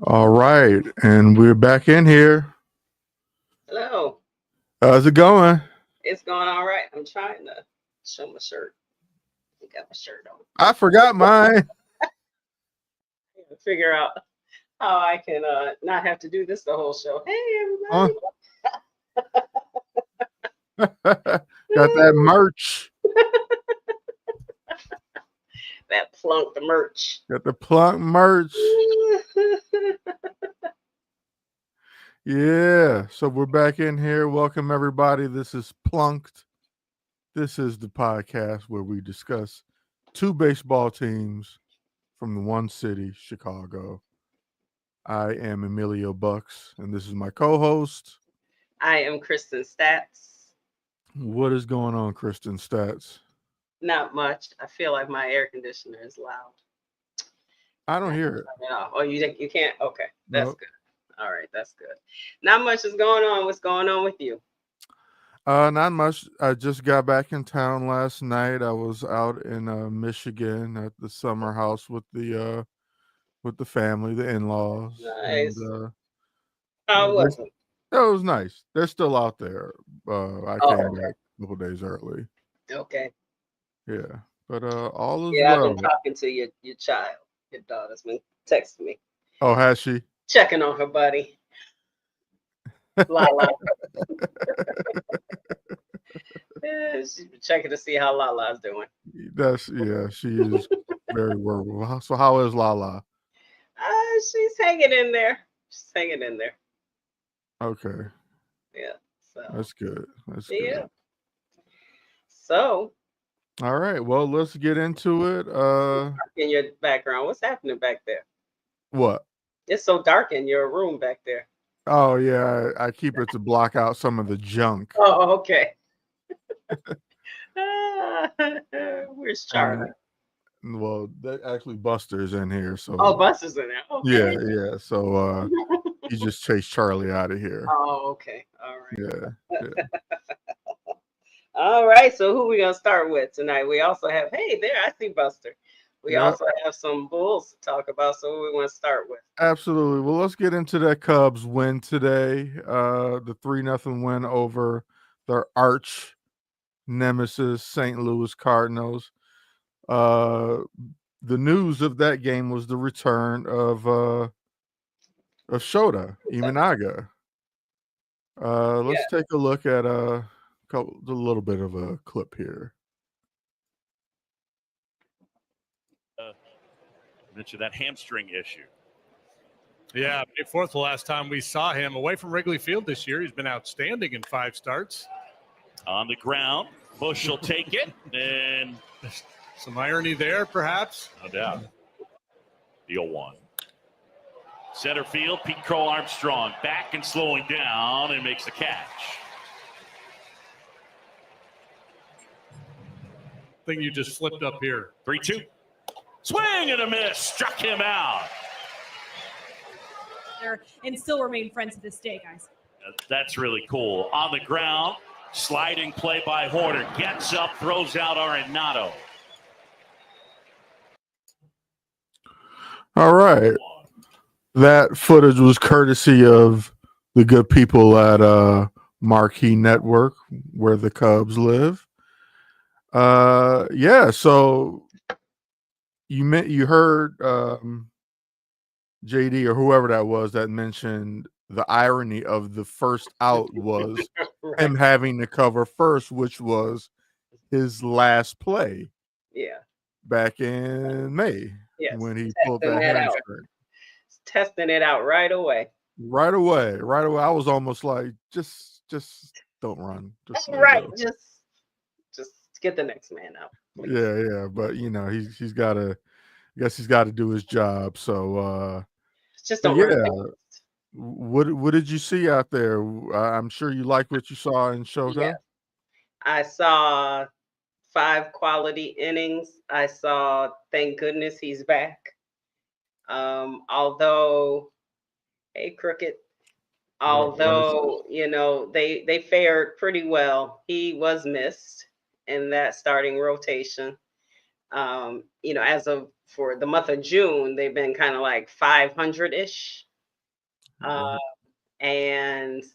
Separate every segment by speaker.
Speaker 1: All right, and we're back in here.
Speaker 2: Hello.
Speaker 1: How's it going?
Speaker 2: It's going all right. I'm trying to show my shirt. I got my shirt on.
Speaker 1: I forgot mine.
Speaker 2: I gotta figure out how I can not have to do this the whole show. Hey
Speaker 1: Huh?
Speaker 2: everybody.
Speaker 1: Got that merch.
Speaker 2: That plunked merch.
Speaker 1: Got the plunk merch. Yeah. So we're back in here. Welcome everybody. This is Plunked. This is the podcast where we discuss two baseball teams from the one city, Chicago. I am Emilio Bucks, and this is my co-host.
Speaker 2: I am Kristen Stats.
Speaker 1: What is going on, Kristen Stats?
Speaker 2: Not much. I feel like my air conditioner is loud.
Speaker 1: I don't hear it.
Speaker 2: Oh, you think you can't? Okay, that's
Speaker 1: Nope.
Speaker 2: good. All right, that's good. Not much is going on. What's going on with you?
Speaker 1: Not much. I just got back in town last night. I was out in Michigan at the summer house with the family, the in-laws, and
Speaker 2: Nice.
Speaker 1: yeah,
Speaker 2: How was it?
Speaker 1: it was nice. They're still out there. I
Speaker 2: Oh,
Speaker 1: came
Speaker 2: okay.
Speaker 1: back a couple days early.
Speaker 2: Okay.
Speaker 1: Yeah, but all is
Speaker 2: Yeah, I've been
Speaker 1: well.
Speaker 2: talking to your child. Your daughter's been texting me,
Speaker 1: Oh, has she?
Speaker 2: checking on her buddy, Lala. Yeah, she's been checking to see how Lala's doing.
Speaker 1: Yeah. She is very worried. So how is Lala?
Speaker 2: She's hanging in there. She's hanging in there.
Speaker 1: Okay,
Speaker 2: Yeah. So
Speaker 1: that's good. That's
Speaker 2: yeah.
Speaker 1: good.
Speaker 2: So
Speaker 1: All right. Well, let's get into it.
Speaker 2: in your background, what's happening back there?
Speaker 1: What?
Speaker 2: It's so dark in your room back there.
Speaker 1: Oh yeah, I keep it to block out some of the junk.
Speaker 2: Oh, okay. Where's Charlie?
Speaker 1: And well, that actually Buster's in here,
Speaker 2: Oh,
Speaker 1: so
Speaker 2: Bus is in there.
Speaker 1: yeah,
Speaker 2: Okay.
Speaker 1: yeah. So he just chased Charlie out of here.
Speaker 2: Oh, okay. All
Speaker 1: Yeah,
Speaker 2: right.
Speaker 1: yeah.
Speaker 2: All right. So who we gonna start with tonight? We also have hey there, I see Buster. We
Speaker 1: Yeah,
Speaker 2: also have some Bulls to talk about. So who we want to start with?
Speaker 1: absolutely. Well, let's get into that Cubs win today. The 3-0 win over their arch nemesis, St. Louis Cardinals. Uh, the news of that game was the return of Shota Imanaga. Let's
Speaker 2: Yeah.
Speaker 1: take a look at a little bit of a clip here.
Speaker 3: Mentioned that hamstring issue.
Speaker 4: Yeah, May 4th, the last time we saw him away from Wrigley Field this year. He's been outstanding in 5 starts.
Speaker 3: On the ground, Bush will take it, and
Speaker 4: Some irony there, perhaps.
Speaker 3: no doubt. The 0-1. Center field, Pete Crow Armstrong back and slowing down and makes the catch.
Speaker 4: Thing you just flipped up here.
Speaker 3: 3-2. Swing and a miss. Struck him out.
Speaker 5: And still remain friends to this day, guys.
Speaker 3: That's really cool. On the ground, sliding play by Horner. Gets up, throws out Arenado.
Speaker 1: All right. That footage was courtesy of the good people at Marquee Network, where the Cubs live. Yeah. So you heard JD or whoever that was that mentioned the irony of the first out was
Speaker 2: Right.
Speaker 1: him having to cover first, which was his last play
Speaker 2: Yeah.
Speaker 1: back in May
Speaker 2: Yes.
Speaker 1: when he pulled
Speaker 2: Testing
Speaker 1: that
Speaker 2: that out.
Speaker 1: hamstring.
Speaker 2: Testing it out right away.
Speaker 1: Right away. I was almost like, just don't run. Just let it
Speaker 2: Right.
Speaker 1: go.
Speaker 2: Just get the next man out. please.
Speaker 1: Yeah. But he's gotta I guess he's gotta do his job. So
Speaker 2: Just
Speaker 1: but
Speaker 2: don't run.
Speaker 1: yeah, what did you see out there? I'm sure you liked what you saw in Shota.
Speaker 2: Yes. I saw 5 quality innings. I saw, thank goodness he's back. Although, hey Crooked, although they fared pretty well, he was missed in that starting rotation. As of for the month of June, they've been kind of like 500 ish. And
Speaker 1: Hit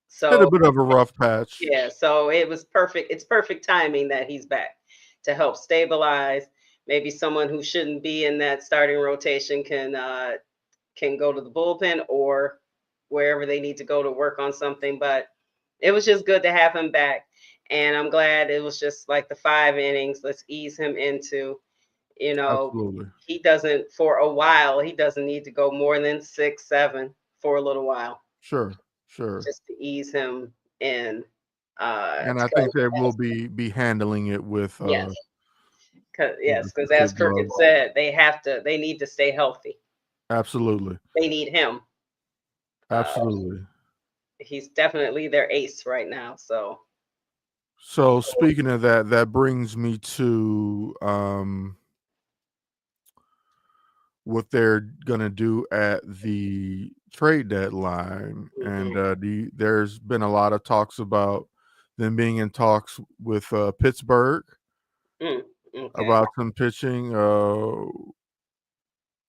Speaker 2: so
Speaker 1: a bit of a rough patch.
Speaker 2: yeah, so it was perfect. It's perfect timing that he's back to help stabilize. Maybe someone who shouldn't be in that starting rotation can go to the bullpen or wherever they need to go to work on something. But it was just good to have him back. And I'm glad it was just like the 5 innings. Let's ease him into,
Speaker 1: Absolutely.
Speaker 2: he doesn't, for a while, he doesn't need to go more than 6, 7 for a little while,
Speaker 1: Sure.
Speaker 2: just to ease him in.
Speaker 1: And I think they will be handling it with
Speaker 2: Yes, because
Speaker 1: with
Speaker 2: as
Speaker 1: kid
Speaker 2: Crooked
Speaker 1: gloves.
Speaker 2: said, they need to stay healthy.
Speaker 1: Absolutely.
Speaker 2: They need him.
Speaker 1: Absolutely.
Speaker 2: He's definitely their ace right now.
Speaker 1: So speaking of that, that brings me to what they're gonna do at the trade deadline, and there's been a lot of talks about them being in talks with Pittsburgh
Speaker 2: Okay.
Speaker 1: about some pitching.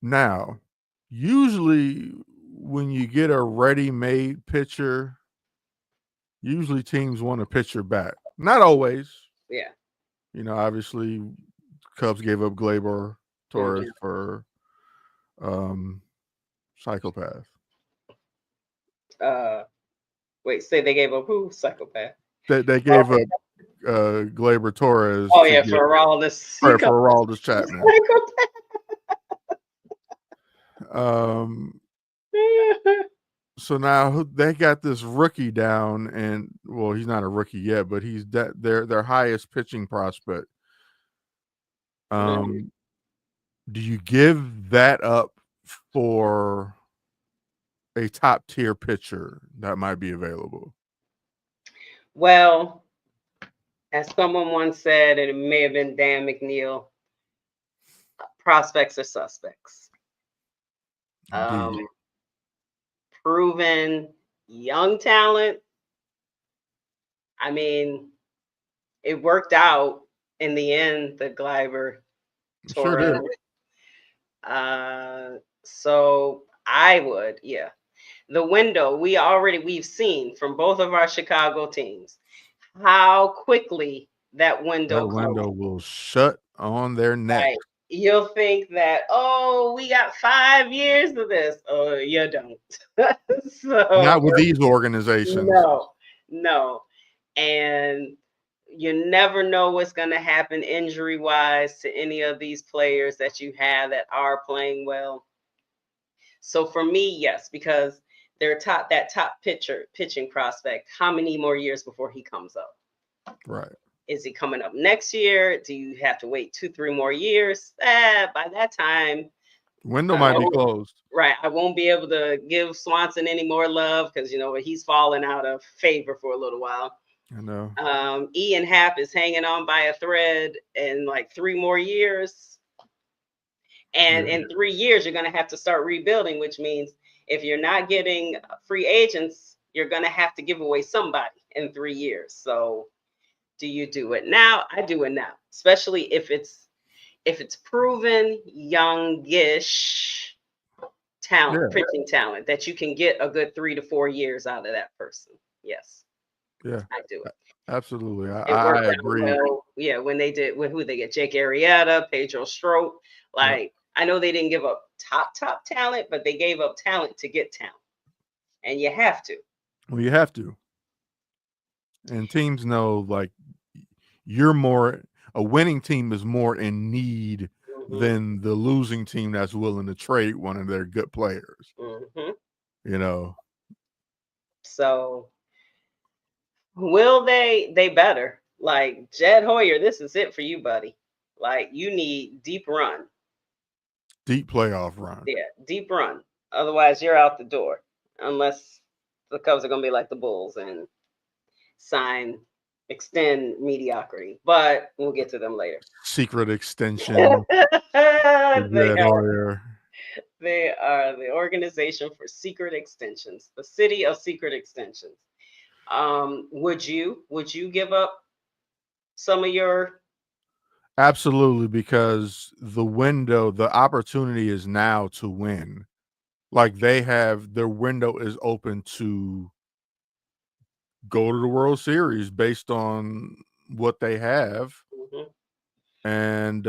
Speaker 1: Now, usually when you get a ready-made pitcher, usually teams want a pitcher back. Not always.
Speaker 2: Yeah.
Speaker 1: Obviously, Cubs gave up Gleyber Torres for Psychopath.
Speaker 2: Wait, say they gave up who? Psychopath.
Speaker 1: They gave up Gleyber Torres.
Speaker 2: Oh yeah, for Aroldis.
Speaker 1: For Aroldis Chapman. So now they got this rookie down, and well, he's not a rookie yet, but he's their highest pitching prospect. Do you give that up for a top tier pitcher that might be available?
Speaker 2: Well, as someone once said, and it may have been Dan McNeil, prospects are suspects. Proven young talent. I mean, it worked out in the end, the Gleyber Torres.
Speaker 1: Sure did.
Speaker 2: So I would, yeah. The window, we've seen from both of our Chicago teams how quickly that window
Speaker 1: will shut on their neck.
Speaker 2: Right. You'll think that, we got 5 years of this. Oh, you don't. So
Speaker 1: not with these organizations.
Speaker 2: No. And you never know what's going to happen injury wise to any of these players that you have that are playing well. So for me, yes, because they're top pitching prospect. How many more years before he comes up?
Speaker 1: Right.
Speaker 2: Is he coming up next year? Do you have to wait 2-3 more years? By that time,
Speaker 1: window might be closed.
Speaker 2: Right. I won't be able to give Swanson any more love because he's fallen out of favor for a little while.
Speaker 1: I know.
Speaker 2: Ian Happ is hanging on by a thread in like 3 more years. And in 3 years, you're going to have to start rebuilding, which means if you're not getting free agents, you're going to have to give away somebody in 3 years. So do you do it now? I do it now, especially if it's proven youngish talent, pitching talent that you can get a good 3 to 4 years out of that person. Yes.
Speaker 1: Yeah.
Speaker 2: I do it.
Speaker 1: Absolutely. I agree.
Speaker 2: Well, yeah, when they did who they get, Jake Arrieta, Pedro Strop. I know they didn't give up top talent, but they gave up talent to get talent. And you have to.
Speaker 1: Well, you have to. And teams know a winning team is more in need than the losing team that's willing to trade one of their good players.
Speaker 2: So will they better? Like Jed Hoyer, this is it for you, buddy. Like you need deep run.
Speaker 1: Deep playoff run.
Speaker 2: Yeah, deep run. Otherwise, you're out the door. Unless the Cubs are going to be like the Bulls and extend mediocrity. But we'll get to them later.
Speaker 1: Secret extension.
Speaker 2: They are the organization for secret extensions. The city of secret extensions. Would you give up some of your?
Speaker 1: Absolutely, because the opportunity is now to win like their window is open to go to the World Series based on what they have.
Speaker 2: Mhm.
Speaker 1: And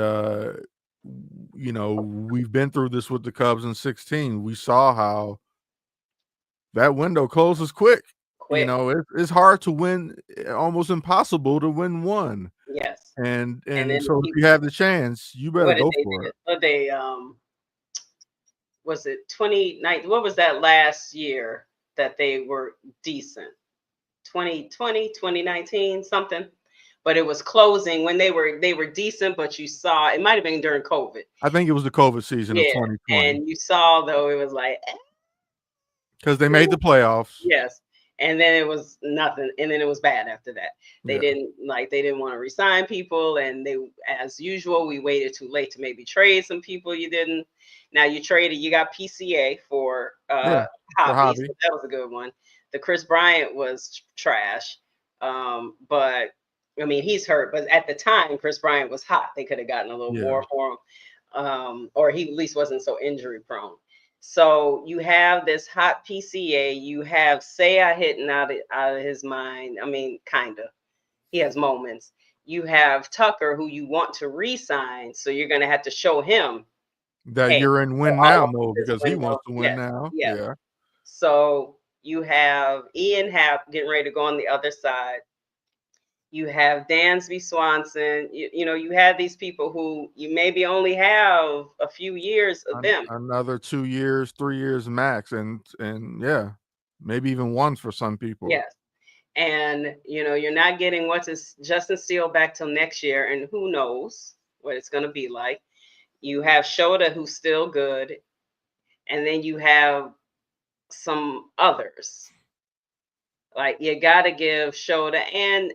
Speaker 1: we've been through this with the Cubs in 16. We saw how that window closes quick.
Speaker 2: Quick.
Speaker 1: It's hard to win, almost impossible to win one.
Speaker 2: Yes.
Speaker 1: And
Speaker 2: then
Speaker 1: so if you have the chance, you better
Speaker 2: what did
Speaker 1: go
Speaker 2: they
Speaker 1: for
Speaker 2: do?
Speaker 1: it.
Speaker 2: What they was it 29? What was that last year that they were decent? 2020, 2019, something. But it was closing when they were decent, but you saw it might have been during COVID.
Speaker 1: I think it was the COVID season of
Speaker 2: Yeah.
Speaker 1: 2020
Speaker 2: And you saw though it was like
Speaker 1: because they made the playoffs.
Speaker 2: yes. And then it was nothing. And then it was bad after that. They
Speaker 1: Yeah.
Speaker 2: didn't want to resign people. And they, as usual, we waited too late to maybe trade some people you didn't. Now you got PCA for
Speaker 1: for
Speaker 2: hobbies.
Speaker 1: hobby.
Speaker 2: So that was a good one. The Chris Bryant was trash. But I mean, he's hurt. But at the time, Chris Bryant was hot. They could have gotten a little more for him. Or he at least wasn't so injury prone. So you have this hot PCA. You have Seiya hitting out of his mind. I mean, kind of. He has moments. You have Tucker, who you want to re-sign. So you're going to have to show him
Speaker 1: That
Speaker 2: hey,
Speaker 1: you're in win now mode because he wants to win now.
Speaker 2: Yes.
Speaker 1: Yeah.
Speaker 2: So you have Ian Happ getting ready to go on the other side. You have Dansby Swanson. You have these people who you maybe only have a few years of them.
Speaker 1: Another 2 years, 3 years max, and yeah, maybe even one for some people.
Speaker 2: Yes. And you're not getting Justin Steele back till next year, and who knows what it's going to be like. You have Shota, who's still good, and then you have some others. Like you gotta give Shota and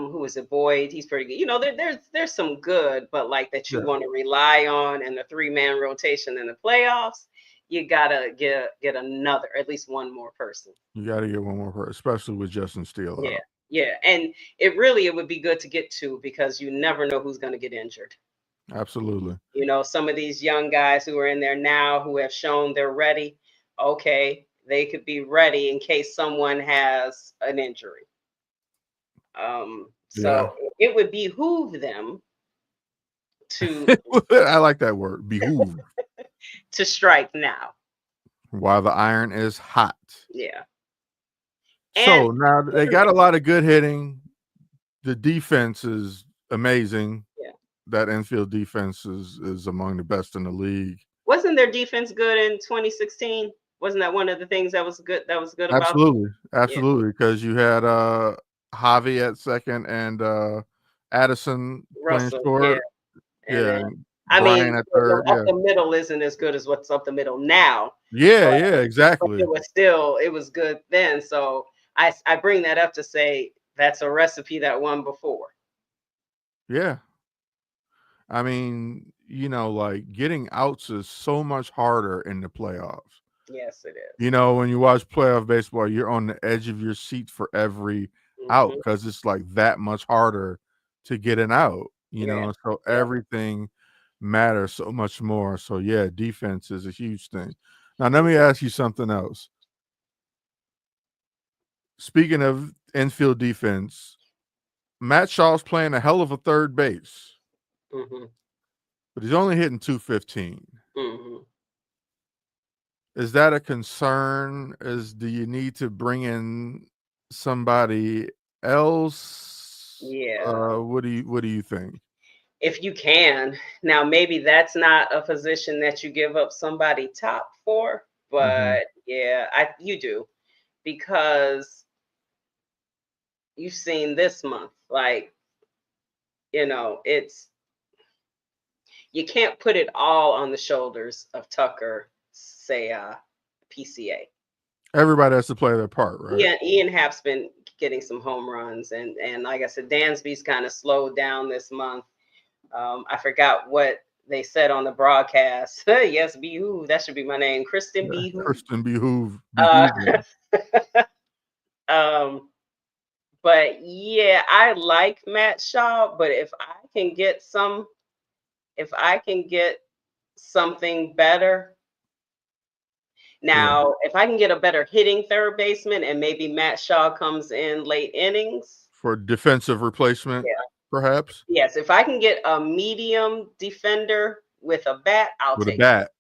Speaker 2: who is it, Boyd? He's pretty good. There's some good, but like that you want to rely on in the 3-man rotation in the playoffs. You gotta get another, at least one more person.
Speaker 1: You gotta get one more person, especially with Justin Steele out.
Speaker 2: Yeah, and it would be good to get two because you never know who's gonna get injured.
Speaker 1: Absolutely.
Speaker 2: Some of these young guys who are in there now who have shown they're ready. Okay, they could be ready in case someone has an injury. So it would behoove them to
Speaker 1: I like that word, behoove.
Speaker 2: to strike now.
Speaker 1: While the iron is hot.
Speaker 2: Yeah.
Speaker 1: So now they got a lot of good hitting. The defense is amazing.
Speaker 2: Yeah.
Speaker 1: That infield defense is among the best in the league.
Speaker 2: Wasn't their defense good in 2016? Wasn't that one of the things that was good? That was good about
Speaker 1: Absolutely, because you had Javi at second and Addison
Speaker 2: Russell,
Speaker 1: playing short.
Speaker 2: And
Speaker 1: Brian at third.
Speaker 2: Up the middle isn't as good as what's up the middle now.
Speaker 1: Yeah, exactly.
Speaker 2: But it was good then. So I bring that up to say that's a recipe that won before.
Speaker 1: Yeah. I mean, like getting outs is so much harder in the playoffs.
Speaker 2: Yes, it is.
Speaker 1: When you watch playoff baseball, you're on the edge of your seat for every out because it's like that much harder to get an out, so everything matters so much more. So yeah, defense is a huge thing. Now let me ask you something else. Speaking of infield defense, Matt Shaw's playing a hell of a third base, but he's only hitting 215. Is that a concern? Do you need to bring in somebody else?
Speaker 2: Yeah.
Speaker 1: What do you think?
Speaker 2: If you can. Now, maybe that's not a position that you give up somebody top for, but you do, because you've seen this month, like, it's, you can't put it all on the shoulders of Tucker, say, PCA.
Speaker 1: Everybody has to play their part, right?
Speaker 2: Yeah, Ian Happ's been getting some home runs, and like I said, Dansby's kind of slowed down this month. I forgot what they said on the broadcast. Yes, Behoove. That should be my name, Kristen Behoove.
Speaker 1: Kristen Behoove.
Speaker 2: But yeah, I like Matt Shaw. But if I can get something better, Now, if I can get a better hitting third baseman and maybe Matt Shaw comes in late innings.
Speaker 1: For defensive replacement, perhaps?
Speaker 2: Yes, if I can get a medium defender with a bat, I'll
Speaker 1: With a
Speaker 2: take
Speaker 1: bat.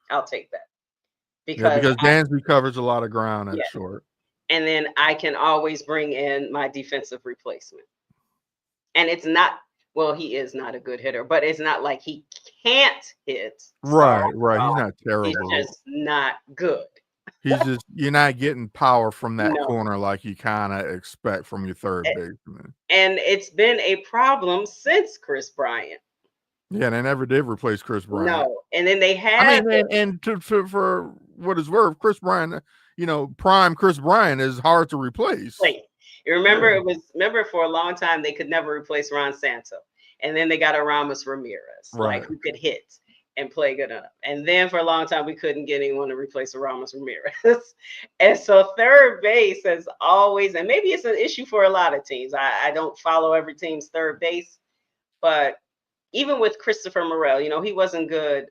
Speaker 2: I'll take that.
Speaker 1: Because Dansby covers a lot of ground at short.
Speaker 2: And then I can always bring in my defensive replacement. And it's not, well, he is not a good hitter, but it's not like he can't hit.
Speaker 1: Right. He's not terrible.
Speaker 2: He's just not good.
Speaker 1: You're not getting power from that corner like you kind of expect from your third baseman.
Speaker 2: And it's been a problem since Chris Bryant.
Speaker 1: Yeah, they never did replace Chris Bryant.
Speaker 2: No, and then they had.
Speaker 1: For what it's worth, Chris Bryant, prime Chris Bryant is hard to replace.
Speaker 2: You remember remember for a long time they could never replace Ron Santo, and then they got Aramis Ramirez, who could hit and play good enough. And then for a long time we couldn't get anyone to replace Aramis Ramirez. And so third base has always, and maybe it's an issue for a lot of teams. I don't follow every team's third base, but even with Christopher Morel, he wasn't good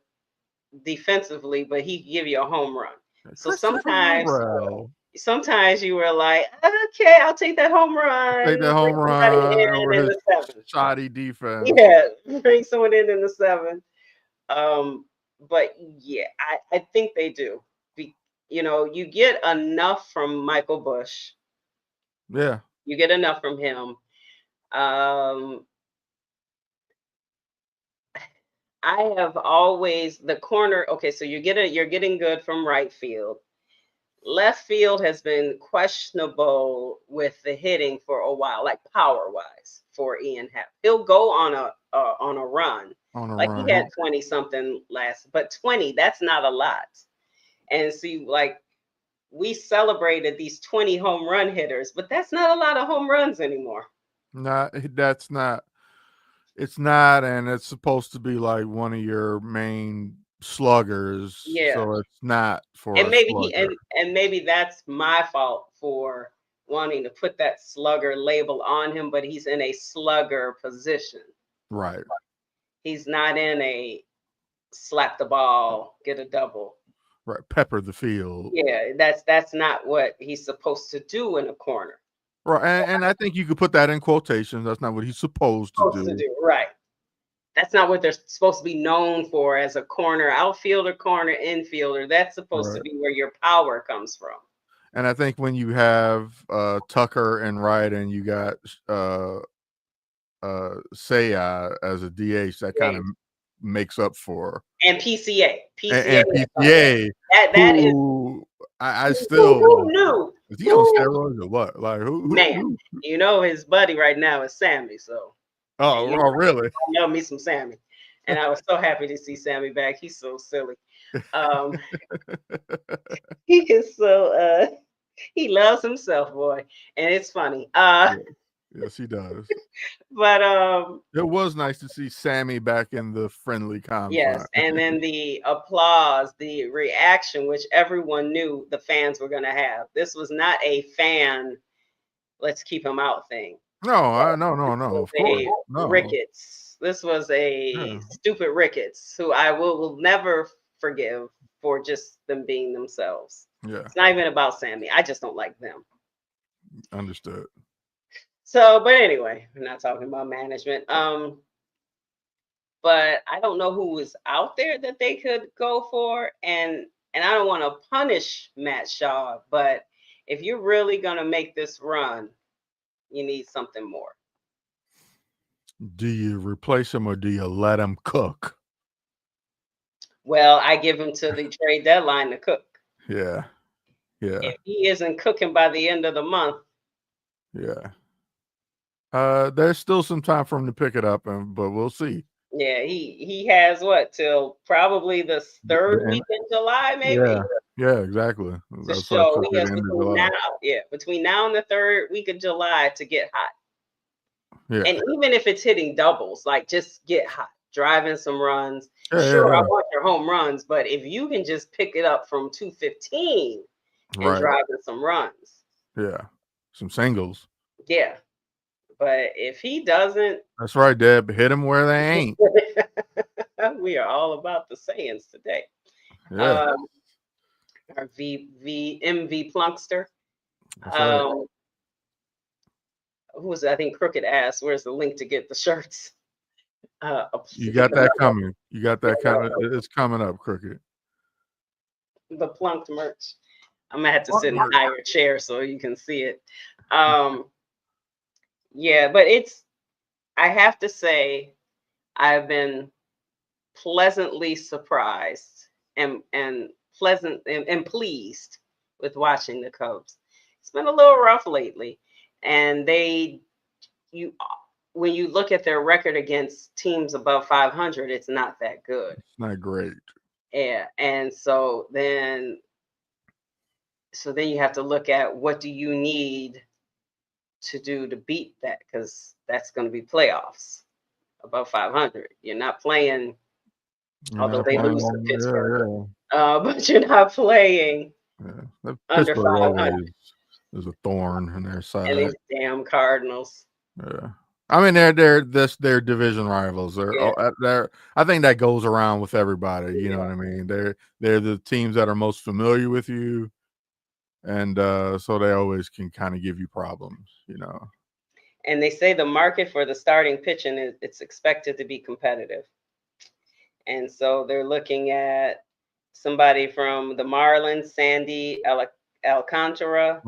Speaker 2: defensively, but he could give you a home run. So sometimes you were like, okay, I'll take that home run.
Speaker 1: Take that home run with his shoddy defense.
Speaker 2: Yeah, bring someone in the seventh. But yeah, I think they do. You get enough from Michael Bush.
Speaker 1: Yeah.
Speaker 2: You get enough from him. I have always the corner. Okay, so you're getting good from right field. Left field has been questionable with the hitting for a while, like power wise for Ian Happ. He'll go on a run. He had 20 something but 20, that's not a lot. And see, we celebrated these 20 home run hitters, but that's not a lot of home runs anymore.
Speaker 1: No, that's not. It's not, and it's supposed to be like one of your main sluggers.
Speaker 2: Yeah.
Speaker 1: So it's not for.
Speaker 2: And maybe that's my fault for wanting to put that slugger label on him, but he's in a slugger position.
Speaker 1: Right.
Speaker 2: He's not in a slap the ball, get a double.
Speaker 1: Right. Pepper the field.
Speaker 2: Yeah, that's not what he's supposed to do in a corner.
Speaker 1: Right. And I think you could put that in quotations. That's not what he's supposed to do.
Speaker 2: Right. That's not what they're supposed to be known for as a corner, outfielder, corner, infielder. That's supposed to be where your power comes from.
Speaker 1: And I think when you have Tucker and Wright and you got Seiya as a DH, that kind of makes up for.
Speaker 2: And PCA.
Speaker 1: PCA.
Speaker 2: That is.
Speaker 1: I still.
Speaker 2: Who knew?
Speaker 1: Is he on steroids or what? Like who?
Speaker 2: Man, his buddy right now is Sammy. So.
Speaker 1: Oh, really?
Speaker 2: I love me some Sammy, and I was so happy to see Sammy back. He's so silly. He is so. He loves himself, boy, and it's funny.
Speaker 1: Yes, he does.
Speaker 2: But
Speaker 1: it was nice to see Sammy back in the friendly confines.
Speaker 2: Yes, and then the applause, the reaction, which everyone knew the fans were going to have. This was not a fan, let's keep him out thing.
Speaker 1: No, no. Of course, no.
Speaker 2: Ricketts. This was a stupid Ricketts, who I will never forgive for just them being themselves.
Speaker 1: Yeah,
Speaker 2: it's not even about Sammy. I just don't like them.
Speaker 1: Understood.
Speaker 2: So, but anyway, we're not talking about management. But I don't know who was out there that they could go for, and I don't want to punish Matt Shaw, but if you're really gonna make this run, you need something more.
Speaker 1: Do you replace him or do you let him cook?
Speaker 2: Well, I give him to the trade deadline to cook.
Speaker 1: Yeah.
Speaker 2: If he isn't cooking by the end of the month.
Speaker 1: Yeah. There's still some time for him to pick it up, but we'll see.
Speaker 2: Yeah, he has till probably the third week in July, maybe.
Speaker 1: Yeah, exactly.
Speaker 2: So he has between now and the third week of July to get hot. Yeah. And even if it's hitting doubles, just get hot, driving some runs. I want your home runs, but if you can just pick it up from 215 and driving some runs.
Speaker 1: Yeah, some singles.
Speaker 2: Yeah. But if he doesn't,
Speaker 1: that's right, Deb. Hit them where they ain't.
Speaker 2: We are all about the sayings today.
Speaker 1: Yeah.
Speaker 2: our MV Plunkster.
Speaker 1: That's right.
Speaker 2: Who was it? I think Crooked asked, "Where's the link to get the shirts?"
Speaker 1: You got that coming. You got that coming. It's coming up, Crooked.
Speaker 2: The Plunked merch. I'm gonna have to sit in a higher chair so you can see it. Yeah, but I have to say, I've been pleasantly surprised and pleasant and pleased with watching the Cubs. It's been a little rough lately, and when you look at their record against teams above 500, it's not that good.
Speaker 1: It's not great.
Speaker 2: Yeah, and so then you have to look at what do you need to do to beat that, because that's going to be playoffs above 500. You're not playing, although they lose to Pittsburgh, but you're not playing under
Speaker 1: Pittsburgh
Speaker 2: 500.
Speaker 1: always is a thorn in their side.
Speaker 2: And these damn Cardinals.
Speaker 1: Yeah. I mean, they're division rivals. I think that goes around with everybody. You know what I mean? They're the teams that are most familiar with you, and so they always can kind of give you problems. You know.
Speaker 2: And they say the market for the starting pitching it's expected to be competitive, and so they're looking at somebody from the Marlins, Sandy Alcantara,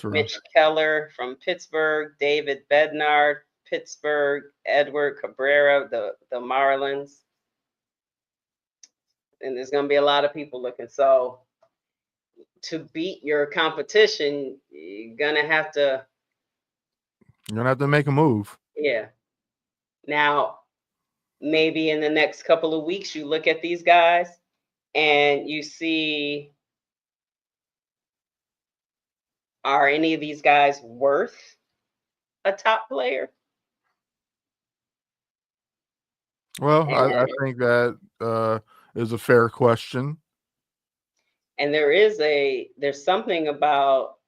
Speaker 2: Mitch Keller from Pittsburgh, David Bednar, Pittsburgh, Edward Cabrera, the Marlins. And there's going to be a lot of people looking. So to beat your competition, you're going to have to
Speaker 1: make a move.
Speaker 2: Yeah. Now, maybe in the next couple of weeks, you look at these guys and you see, are any of these guys worth a top player?
Speaker 1: Well, I think that is a fair question.
Speaker 2: And there's something about,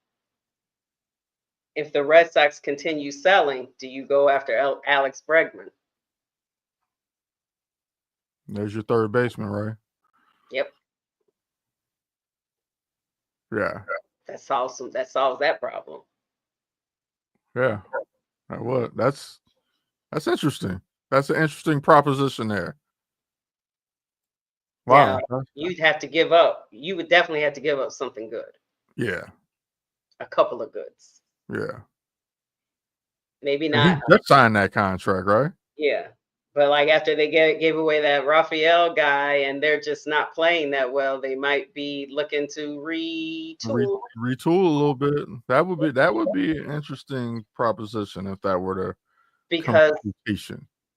Speaker 2: if the Red Sox continue selling, do you go after Alex Bregman?
Speaker 1: There's your third baseman, right?
Speaker 2: Yep.
Speaker 1: Yeah.
Speaker 2: That solves that problem.
Speaker 1: Yeah. That's interesting. That's an interesting proposition there. Wow.
Speaker 2: Now, you'd have to give up. You would definitely have to give up something good.
Speaker 1: Yeah.
Speaker 2: A couple of goods.
Speaker 1: Yeah.
Speaker 2: Maybe not.
Speaker 1: He just signed that contract, right?
Speaker 2: Yeah. But like after they gave away that Raphael guy and they're just not playing that well, they might be looking to retool.
Speaker 1: Retool a little bit. That would be an interesting proposition if that were to,
Speaker 2: because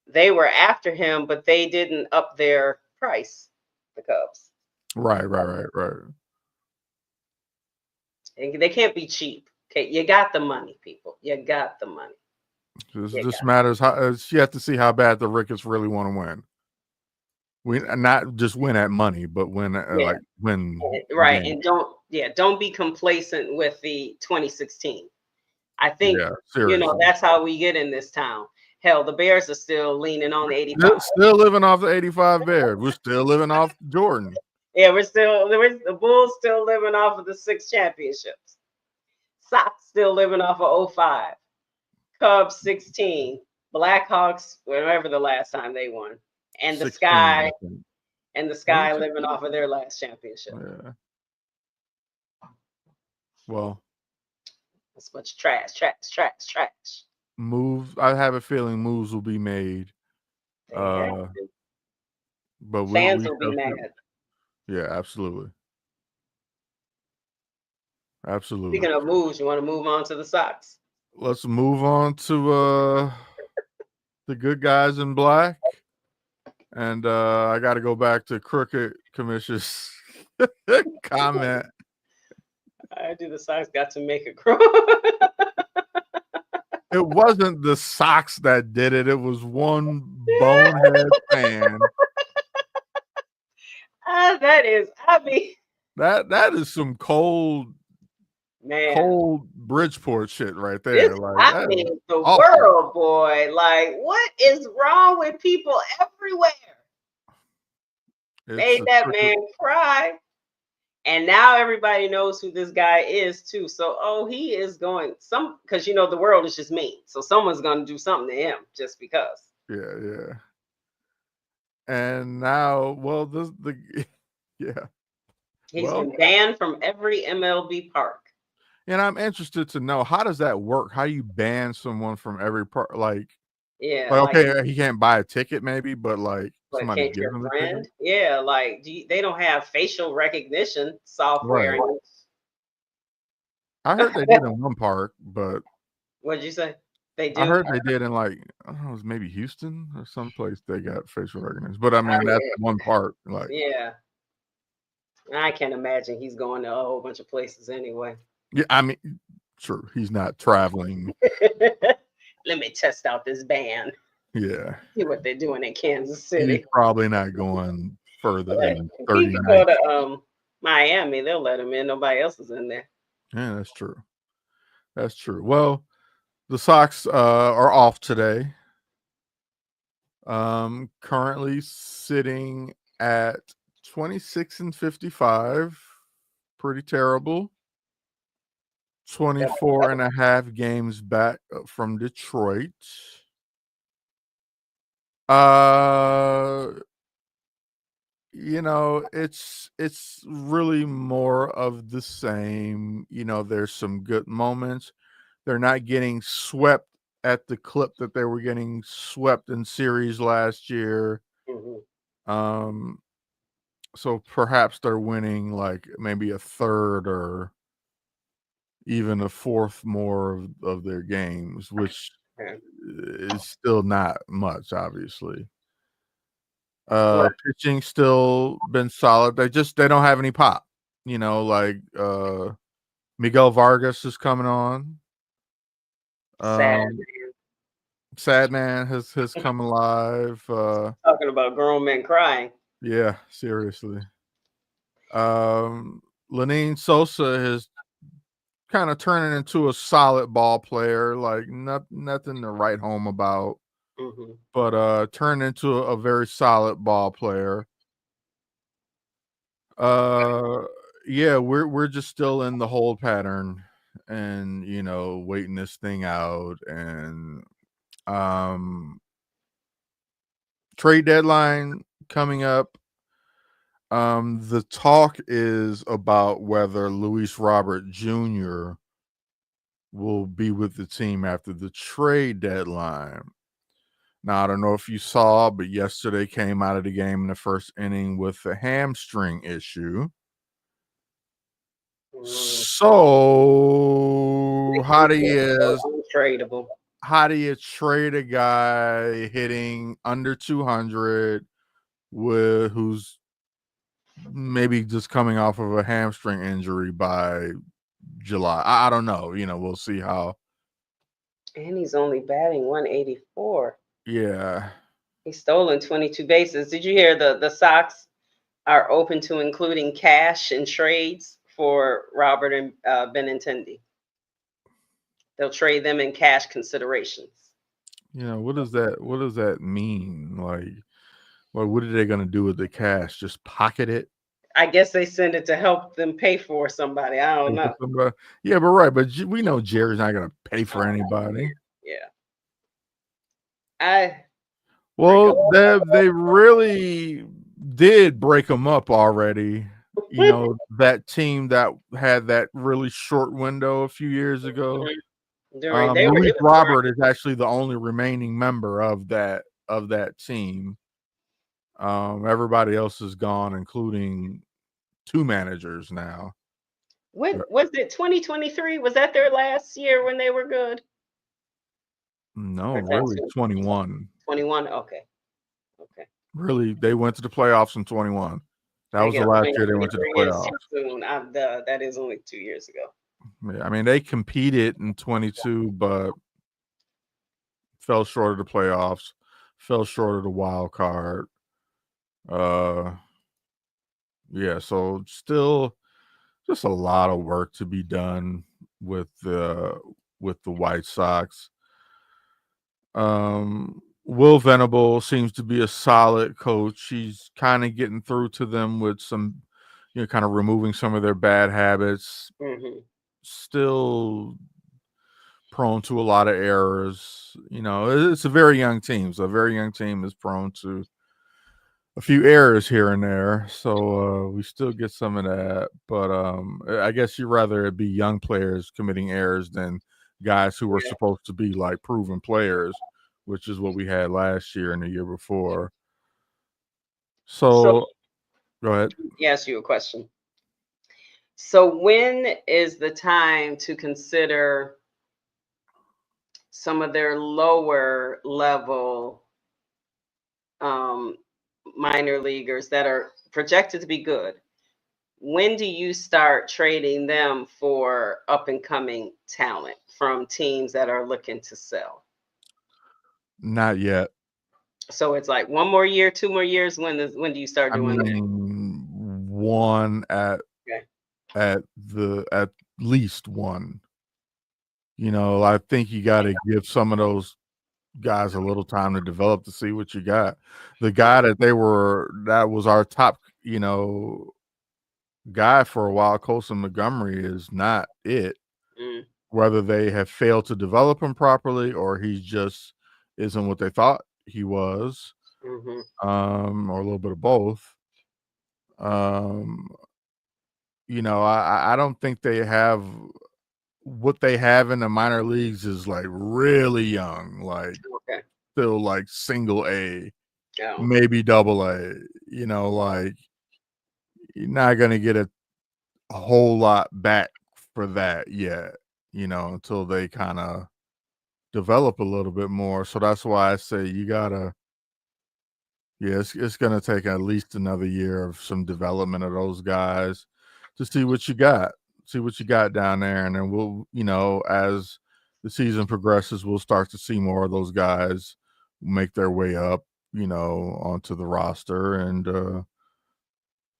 Speaker 2: they were after him, but they didn't up their price, the Cubs.
Speaker 1: Right.
Speaker 2: And they can't be cheap. Okay, you got the money, people. You got the money.
Speaker 1: It just matters how you have to see how bad the Ricketts really want to win. We not just win at money, but win win.
Speaker 2: Right, and don't be complacent with the 2016. I think that's how we get in this town. Hell, the Bears are still leaning on the 85.
Speaker 1: Still living off the 85 Bears. We're still living off Jordan.
Speaker 2: Yeah, the Bulls still living off of the 6 championships. Sox still living off of 05. Cubs 16. Blackhawks, whenever the last time they won. And the 16, Sky living off of their last championship.
Speaker 1: Yeah. Well,
Speaker 2: that's much trash.
Speaker 1: Moves. I have a feeling moves will be made. But
Speaker 2: fans will be mad.
Speaker 1: Yeah, absolutely. Absolutely.
Speaker 2: Speaking of moves, you want to move on to the Sox?
Speaker 1: Let's move on to the good guys in black. And I got to go back to Crooked Commission's comment.
Speaker 2: I do. The Sox got to make a crow.
Speaker 1: It wasn't the Sox that did it. It was one bonehead fan.
Speaker 2: That is
Speaker 1: some cold Bridgeport shit right there.
Speaker 2: It's the world, boy. Like, what is wrong with people everywhere? Made that man cry. And now everybody knows who this guy is too. So, he is going because the world is just mean. So someone's going to do something to him just because.
Speaker 1: Yeah. And now, well, yeah.
Speaker 2: He's been banned from every MLB park.
Speaker 1: And I'm interested to know, how does that work? How do you ban someone from every part? Okay, he can't buy a ticket, maybe, but somebody
Speaker 2: can't
Speaker 1: gives
Speaker 2: your
Speaker 1: him a
Speaker 2: friend?
Speaker 1: ticket.
Speaker 2: Yeah, they don't have facial recognition software.
Speaker 1: Right. I heard they did in one park, but
Speaker 2: What'd you say? They do.
Speaker 1: I heard they did in I don't know, it was maybe Houston or someplace they got facial recognition. But I mean, that's one park.
Speaker 2: Yeah. I can't imagine he's going to a whole bunch of places anyway.
Speaker 1: Yeah, I mean, true. He's not traveling.
Speaker 2: Let me test out this band.
Speaker 1: Yeah.
Speaker 2: See what they're doing in Kansas City.
Speaker 1: He's probably not going further than 30
Speaker 2: He can go to Miami. They'll let him in. Nobody else is in there.
Speaker 1: Yeah, that's true. That's true. Well, the Sox are off today. Currently sitting at 26-55. Pretty terrible. 24 and a half games back from Detroit. It's really more of the same. There's some good moments. They're not getting swept at the clip that they were getting swept in series last year.
Speaker 2: Mm-hmm.
Speaker 1: So perhaps they're winning maybe a third or even a fourth more of their games, which is still not much, obviously. Pitching still been solid. They don't have any pop. Miguel Vargas is coming on. Sad man has come alive.
Speaker 2: Talking about grown men crying.
Speaker 1: Yeah, seriously. Lenine Sosa is kind of turning into a solid ball player, nothing to write home about.
Speaker 2: Mm-hmm.
Speaker 1: But turned into a very solid ball player. Yeah, we're just still in the hold pattern and waiting this thing out. And trade deadline coming up. The talk is about whether Luis Robert Jr. will be with the team after the trade deadline. Now, I don't know if you saw, but yesterday came out of the game in the first inning with a hamstring issue. So how do you trade a guy hitting under 200 who's maybe just coming off of a hamstring injury by July? I don't know. We'll see how.
Speaker 2: And he's only batting 184.
Speaker 1: Yeah.
Speaker 2: He's stolen 22 bases. Did you hear the Sox are open to including cash in trades for Robert and Benintendi? They'll trade them in cash considerations.
Speaker 1: What does that mean? What are they going to do with the cash? Just pocket it?
Speaker 2: I guess they send it to help them pay for somebody. I don't know.
Speaker 1: Yeah, but right. But we know Jerry's not going to pay for anybody.
Speaker 2: Yeah.
Speaker 1: They really did break them up already. That team that had that really short window a few years ago. Luis Robert is actually the only remaining member of that team. Everybody else is gone, including 2 managers now.
Speaker 2: When was it? 2023? Was that their last year when they were good?
Speaker 1: No, really, 21.
Speaker 2: 21. Okay.
Speaker 1: Really, they went to the playoffs in 21. That was the last year they went to the playoffs.
Speaker 2: That is only 2 years ago.
Speaker 1: Yeah, I mean, they competed in 22, but fell short of the playoffs, fell short of the wild card. Yeah, so still just a lot of work to be done with the White Sox. Will Venable seems to be a solid coach. He's kind of getting through to them with some kind of removing some of their bad habits.
Speaker 2: Mhm.
Speaker 1: Still prone to a lot of errors. It's a very young team. So a very young team is prone to a few errors here and there. So we still get some of that. But I guess you'd rather it be young players committing errors than guys who were
Speaker 2: Yeah.
Speaker 1: supposed to be like proven players, which is what we had last year and the year before. So go ahead.
Speaker 2: Let me ask you a question. So when is the time to consider some of their lower level um, minor leaguers that are projected to be good? When do you start trading them for up and coming talent from teams that are looking to sell?
Speaker 1: Not yet.
Speaker 2: So it's like 1 more year, 2 more years. When do you start
Speaker 1: I
Speaker 2: doing that?
Speaker 1: mean, one
Speaker 2: Okay.
Speaker 1: at least one. I think you got to give some of those guys a little time to develop to see what you got. The guy that was our top, guy for a while, Colson Montgomery, is not it.
Speaker 2: Mm,
Speaker 1: Whether they have failed to develop him properly or he just isn't what they thought he was,
Speaker 2: mhm.
Speaker 1: or a little bit of both. Um, I don't think they have what they have in the minor leagues is like really young, like
Speaker 2: Okay.
Speaker 1: still like single A,
Speaker 2: Oh,
Speaker 1: maybe double A. Like you're not gonna get a whole lot back for that yet, until they kind of develop a little bit more. So that's why I say you gotta, yeah, it's gonna take at least another year of some development of those guys to see what you got, down there, and then we'll, as the season progresses, we'll start to see more of those guys make their way up, onto the roster, and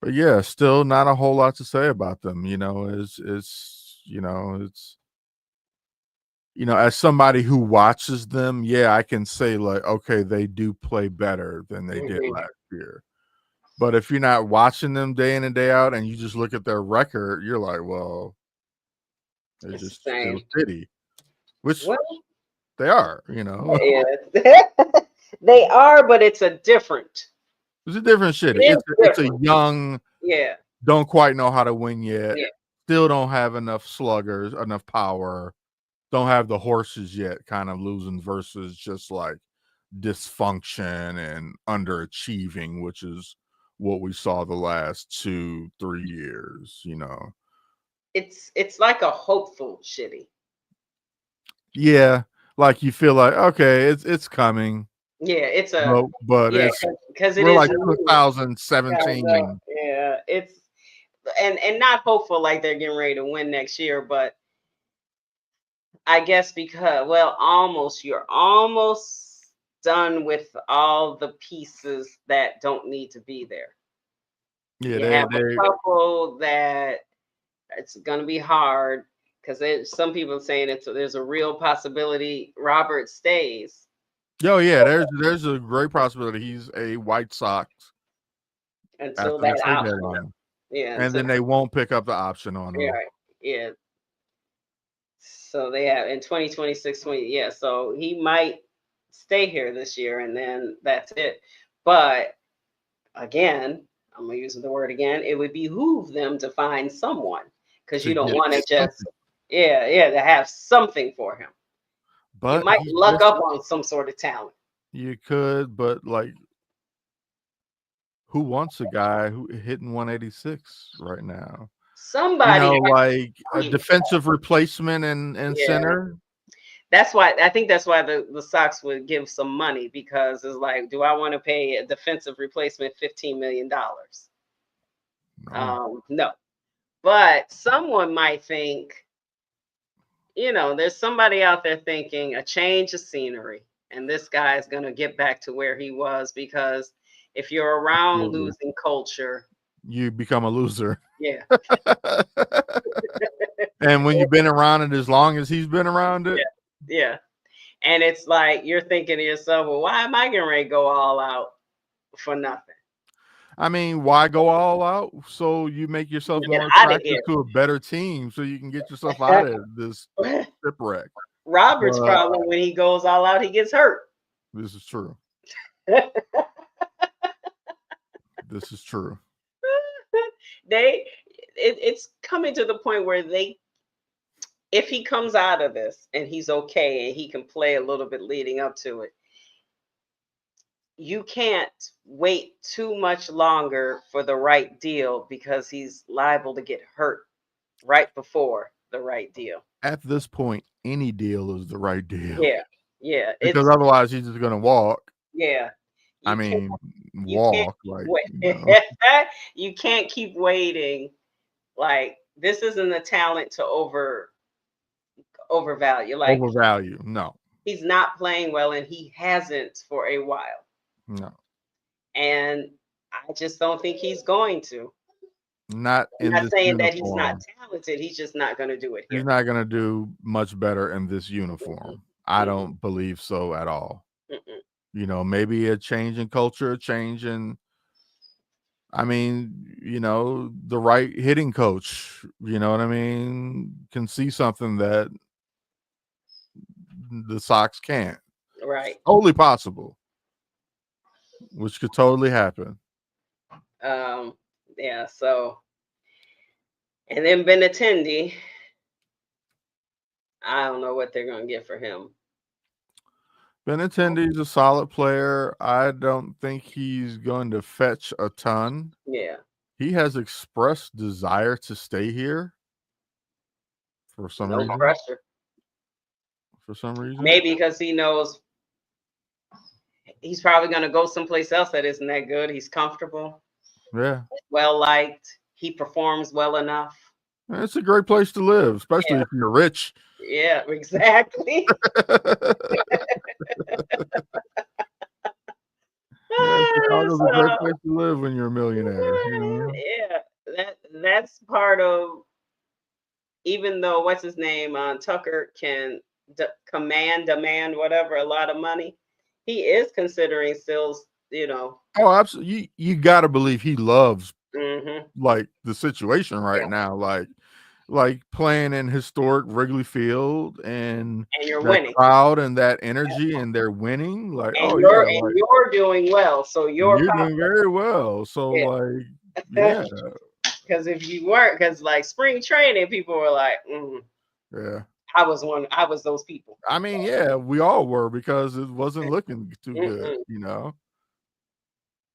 Speaker 1: but yeah, still not a whole lot to say about them. As somebody who watches them, yeah, I can say like, okay, they do play better than they did
Speaker 2: mhm.
Speaker 1: last year. But if you're not watching them day in and day out and you just look at their record, you're like, well, they're
Speaker 2: It's the
Speaker 1: just still
Speaker 2: same.
Speaker 1: shitty, which
Speaker 2: Well,
Speaker 1: they are,
Speaker 2: yeah, they are, but it's a different.
Speaker 1: It's a different shitty.
Speaker 2: It is
Speaker 1: It's a
Speaker 2: different.
Speaker 1: young,
Speaker 2: Yeah,
Speaker 1: don't quite know how to win yet,
Speaker 2: yeah.
Speaker 1: still don't have enough sluggers, enough power, don't have the horses yet, kind of losing versus just like dysfunction and underachieving, which is what we saw the last 2-3 years.
Speaker 2: It's like a hopeful shitty.
Speaker 1: Yeah, like you feel like, okay, it's coming,
Speaker 2: Yeah, it's a
Speaker 1: but
Speaker 2: yeah,
Speaker 1: it's
Speaker 2: because it
Speaker 1: we're
Speaker 2: is
Speaker 1: like
Speaker 2: new. Yeah,
Speaker 1: 2017.
Speaker 2: yeah, it's and not hopeful like they're getting ready to win next year, but I guess because you're almost done with all the pieces that don't need to be there.
Speaker 1: Yeah,
Speaker 2: You
Speaker 1: they
Speaker 2: have a
Speaker 1: they
Speaker 2: couple that it's going to be hard because some people are saying there's a real possibility Robert stays
Speaker 1: oh yeah, there's a great possibility he's a White Sox
Speaker 2: until
Speaker 1: after the
Speaker 2: that
Speaker 1: trade
Speaker 2: option.
Speaker 1: deadline,
Speaker 2: Yeah,
Speaker 1: and then they won't pick up the option on
Speaker 2: yeah,
Speaker 1: him.
Speaker 2: right. Yeah. So they have in 2026, 20, yeah. So he might stay here this year and then that's it. But again, I'm gonna use the word again, it would behoove them to find someone because
Speaker 1: To
Speaker 2: you don't
Speaker 1: get
Speaker 2: want to just,
Speaker 1: something.
Speaker 2: yeah, to have something for him. You
Speaker 1: But
Speaker 2: might
Speaker 1: he
Speaker 2: luck
Speaker 1: just
Speaker 2: up on some sort of talent.
Speaker 1: you could, but like who wants a guy who hitting 186 right now?
Speaker 2: Somebody,
Speaker 1: Like a
Speaker 2: yeah,
Speaker 1: defensive replacement and
Speaker 2: yeah.
Speaker 1: center.
Speaker 2: That's why I think that's why the Sox would give some money because it's like, do I want to pay a defensive replacement $15 million?
Speaker 1: No.
Speaker 2: No. But someone might think, there's somebody out there thinking a change of scenery, and this guy is going to get back to where he was because if you're around
Speaker 1: Absolutely.
Speaker 2: losing culture,
Speaker 1: You become a loser.
Speaker 2: yeah,
Speaker 1: And when you've been around it as long as he's been around it,
Speaker 2: yeah. And it's like you're thinking to yourself, well, why am I getting ready to go all out for nothing?
Speaker 1: I mean, why go all out? So you make yourself
Speaker 2: Get
Speaker 1: more
Speaker 2: outta
Speaker 1: attractive
Speaker 2: here.
Speaker 1: to a better team, so you can get yourself out of this shipwreck.
Speaker 2: Robert's problem when he goes all out, he gets hurt.
Speaker 1: This is true. This is true.
Speaker 2: It's coming to the point where if he comes out of this and he's okay and he can play a little bit leading up to it, you can't wait too much longer for the right deal because he's liable to get hurt right before the right deal.
Speaker 1: At this point, any deal is the right deal.
Speaker 2: Yeah.
Speaker 1: Because otherwise he's just gonna walk.
Speaker 2: Yeah.
Speaker 1: I mean, walk like
Speaker 2: you can't keep waiting. Like, this isn't a talent to overvalue. Like,
Speaker 1: overvalue. No.
Speaker 2: he's not playing well, and he hasn't for a while.
Speaker 1: No.
Speaker 2: And I just don't think he's going to.
Speaker 1: Not
Speaker 2: I'm
Speaker 1: in
Speaker 2: not
Speaker 1: this
Speaker 2: saying
Speaker 1: uniform.
Speaker 2: that he's not talented. He's just not going to do it here.
Speaker 1: He's not gonna do much better in this uniform. I don't believe so at all. You know, maybe a change in culture, a change in, I mean, you know, the right hitting coach, you know what I mean, can see something that the Sox can't.
Speaker 2: Right.
Speaker 1: Totally possible. Which could totally happen.
Speaker 2: Yeah, so, and then Benintendi, I don't know what they're going to get for him.
Speaker 1: Benintendi's a solid player. I don't think he's going to fetch a ton.
Speaker 2: Yeah.
Speaker 1: He has expressed desire to stay here for some reason.
Speaker 2: Pressure.
Speaker 1: For some reason.
Speaker 2: Maybe because he knows he's probably going to go someplace else that isn't that good. He's comfortable.
Speaker 1: Yeah.
Speaker 2: Well liked. He performs well enough.
Speaker 1: It's a great place to live, especially if you're rich.
Speaker 2: Yeah, exactly.
Speaker 1: Chicago's a great place to live when you're a millionaire. You know?
Speaker 2: Yeah, that's part of. Even though what's his name, Tucker can demand whatever, a lot of money, he is considering still, you know.
Speaker 1: Oh, absolutely. You got to believe he loves
Speaker 2: like
Speaker 1: the situation right now, like playing in historic Wrigley Field and
Speaker 2: you're
Speaker 1: that
Speaker 2: winning,
Speaker 1: crowd and that energy, and they're winning. Like,
Speaker 2: and you're doing well, so you're
Speaker 1: doing very well. So like, yeah.
Speaker 2: Because if you weren't, because like spring training, people were like,
Speaker 1: yeah.
Speaker 2: I was those people.
Speaker 1: I mean, yeah, we all were, because it wasn't looking too good, you know.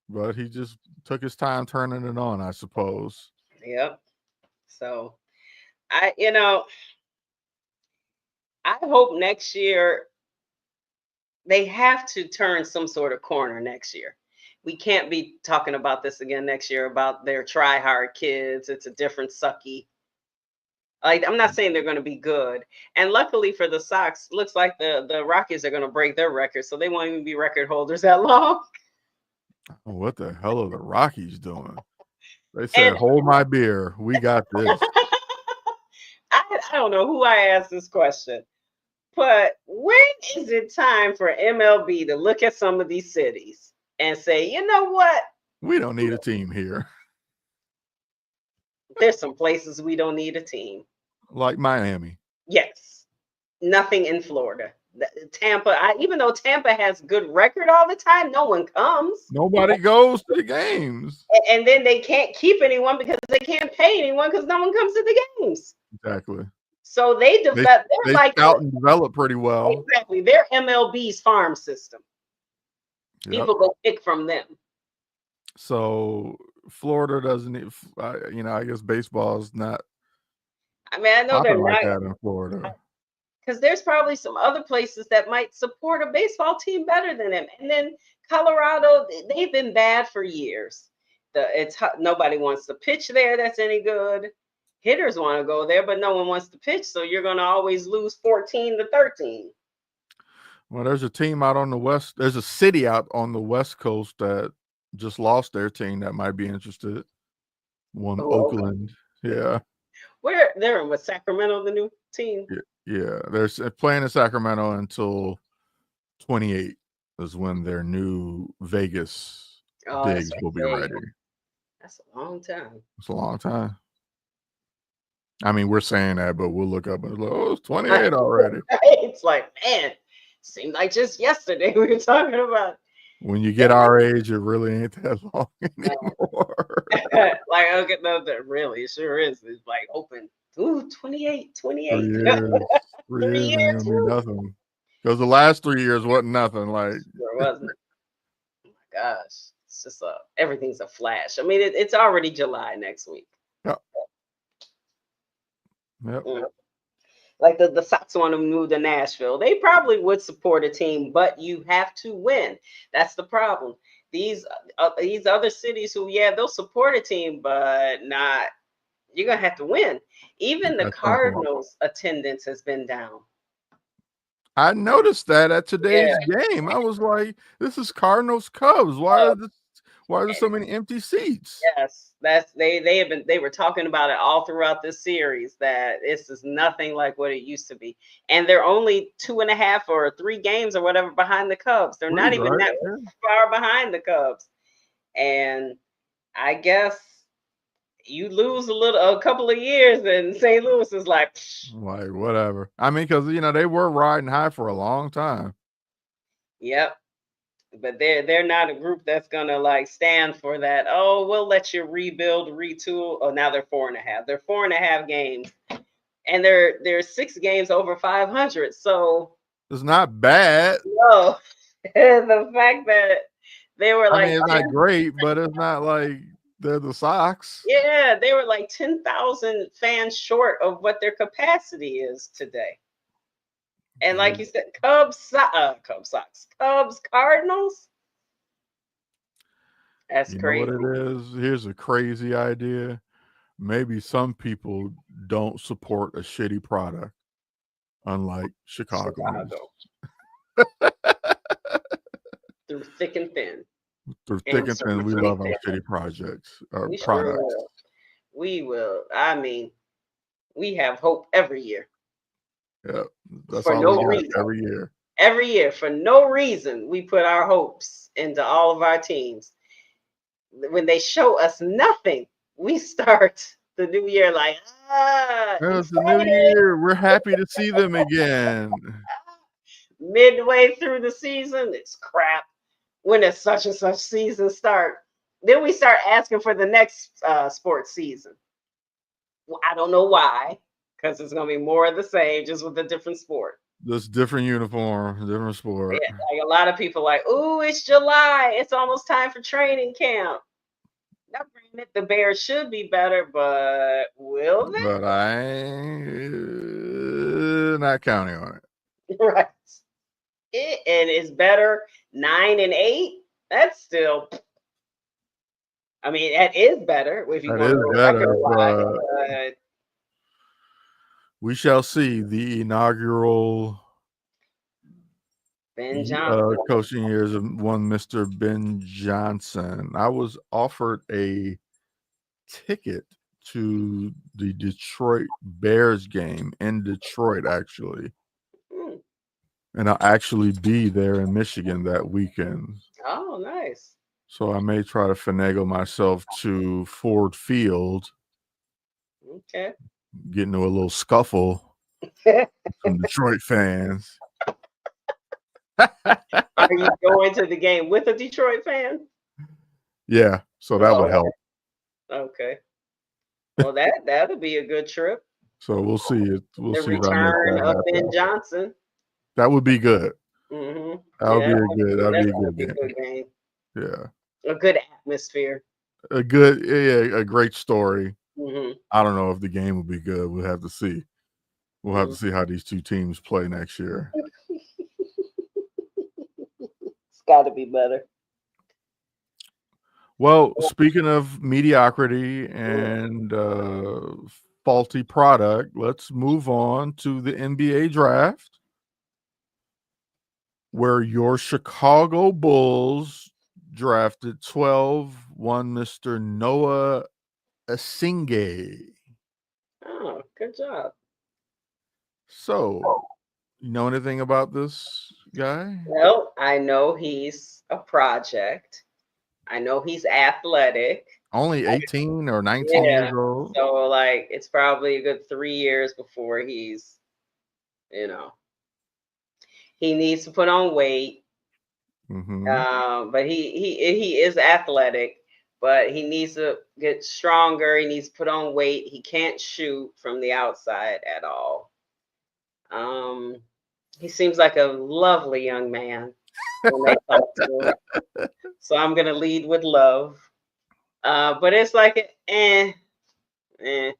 Speaker 1: But he just took his time turning it on, I suppose.
Speaker 2: Yep. So I hope next year they have to turn some sort of corner next year. We can't be talking about this again next year about their try hard kids. It's a different sucky. Like, I'm not saying they're going to be good. And luckily for the Sox, looks like the Rockies are going to break their record, so they won't even be record holders that long.
Speaker 1: What the hell are the Rockies doing? They said, hold my beer. We got this.
Speaker 2: I don't know who I asked this question, but when is it time for MLB to look at some of these cities and say, you know what?
Speaker 1: We don't need a team here.
Speaker 2: There's some places we don't need a team.
Speaker 1: Like Miami.
Speaker 2: Yes. Nothing in Florida. Tampa, even though Tampa has good record all the time, no one comes.
Speaker 1: Nobody goes to the games.
Speaker 2: And then they can't keep anyone because they can't pay anyone because no one comes to the games.
Speaker 1: Exactly.
Speaker 2: So they develop.
Speaker 1: They scout and develop pretty well.
Speaker 2: Exactly. They're MLB's farm system. Yep. People go pick from them.
Speaker 1: So Florida doesn't, I guess baseball is not.
Speaker 2: I mean, I know they're
Speaker 1: like
Speaker 2: not
Speaker 1: that in Florida.
Speaker 2: Because there's probably some other places that might support a baseball team better than them. And then Colorado, they've been bad for years. Nobody wants to pitch there that's any good. Hitters want to go there, but no one wants to pitch. So you're going to always lose 14-13.
Speaker 1: Well, there's a team out on the West. There's a city out on the West Coast that just lost their team that might be interested. Oakland. Okay. Yeah.
Speaker 2: Where they're in Sacramento, the new team.
Speaker 1: Yeah. They're playing in Sacramento until 28 is when their new Vegas digs will be ready.
Speaker 2: That's a long time.
Speaker 1: It's a long time. I mean, we're saying that, but we'll look up and look, oh, it's 28 already.
Speaker 2: It's like, man, seemed like just yesterday we were talking about.
Speaker 1: When you get our age, it really ain't that long anymore.
Speaker 2: Like, okay, no, that really sure is. It's like open. Ooh, 28.
Speaker 1: 3 years. 3
Speaker 2: 3
Speaker 1: years ain't
Speaker 2: years,
Speaker 1: gonna be nothing. Because the last 3 years wasn't nothing. Like,
Speaker 2: Sure wasn't. Oh my gosh. It's just everything's a flash. I mean, it's already July next week.
Speaker 1: yep.
Speaker 2: Like the Sox want to move to Nashville. They probably would support a team, but you have to win. That's the problem. These other cities who, they'll support a team, but not. You're gonna have to win. Even the Cardinals' attendance has been down.
Speaker 1: I noticed that at today's game. I was like, this is Cardinals Cubs. Why are there so many empty seats?
Speaker 2: Yes, they were talking about it all throughout this series, that this is nothing like what it used to be. And they're only 2.5 or 3 games or whatever behind the Cubs. They're not even that far behind the Cubs. And I guess you lose a couple of years and St. Louis is like
Speaker 1: whatever. I mean, because they were riding high for a long time.
Speaker 2: Yep. But they're not a group that's gonna like stand for that. Oh, we'll let you rebuild, retool. Oh, now they're 4.5. They're 4.5 games, and they're 6 games over 500. So
Speaker 1: it's not bad.
Speaker 2: No, the fact that they were like,
Speaker 1: I mean, it's not great, but it's not like they're the Sox.
Speaker 2: Yeah, they were like 10,000 fans short of what their capacity is today. And like you said, Cubs, Cardinals. That's crazy.
Speaker 1: Know what it is? Here's a crazy idea. Maybe some people don't support a shitty product, unlike Chicago.
Speaker 2: Through thick and thin.
Speaker 1: Through thick and thin, we love our shitty projects or products.
Speaker 2: Sure we will. I mean, we have hope every year.
Speaker 1: Yeah, that's
Speaker 2: for
Speaker 1: all
Speaker 2: no
Speaker 1: we
Speaker 2: reason.
Speaker 1: Got every year.
Speaker 2: Every year, for no reason, we put our hopes into all of our teams. When they show us nothing, we start the new year like,
Speaker 1: it's the new year. We're happy to see them again.
Speaker 2: Midway through the season, it's crap. When does such and such season start? Then we start asking for the next sports season. Well, I don't know why, because it's going to be more of the same, just with a different sport.
Speaker 1: Just different uniform, different sport.
Speaker 2: Yeah, like a lot of people like, ooh, it's July. It's almost time for training camp. Now, granted, the Bears should be better, but will they?
Speaker 1: But I ain't not counting on it.
Speaker 2: Right. And it's better 9-8. That's still. I mean, that is better if you want to go record-wise.
Speaker 1: We shall see the inaugural
Speaker 2: Ben Johnson
Speaker 1: coaching years of one Mr. Ben Johnson. I was offered a ticket to the Detroit Bears game in Detroit, actually. And I'll actually be there in Michigan that weekend.
Speaker 2: Oh, nice.
Speaker 1: So I may try to finagle myself to Ford Field.
Speaker 2: Okay.
Speaker 1: Get into a little scuffle with some Detroit fans.
Speaker 2: Are you going to the game with a Detroit fan?
Speaker 1: Yeah, so that would help.
Speaker 2: Okay. Well, that'll be a good trip.
Speaker 1: So we'll see. We'll see.
Speaker 2: The return of Ben Johnson.
Speaker 1: That would be good.
Speaker 2: Mm-hmm.
Speaker 1: That'd be a good
Speaker 2: game.
Speaker 1: Yeah.
Speaker 2: A good atmosphere.
Speaker 1: A great story. Mm-hmm. I don't know if the game will be good. We'll have to see. We'll have to see how these two teams play next year.
Speaker 2: It's got to be better.
Speaker 1: Well, speaking of mediocrity and faulty product, let's move on to the NBA draft, where your Chicago Bulls drafted 12, one Mr. Noah Asinge.
Speaker 2: Oh, good job.
Speaker 1: So, you know anything about this guy?
Speaker 2: Well, I know he's a project. I know he's athletic.
Speaker 1: Only 18 or 19
Speaker 2: Yeah.
Speaker 1: years old.
Speaker 2: So like it's probably a good 3 years before he's, you know, he needs to put on weight. But he is athletic, but he needs to get stronger. He needs to put on weight. He can't shoot from the outside at all. He seems like a lovely young man when they talk to him. So I'm gonna lead with love. But it's like eh.
Speaker 1: I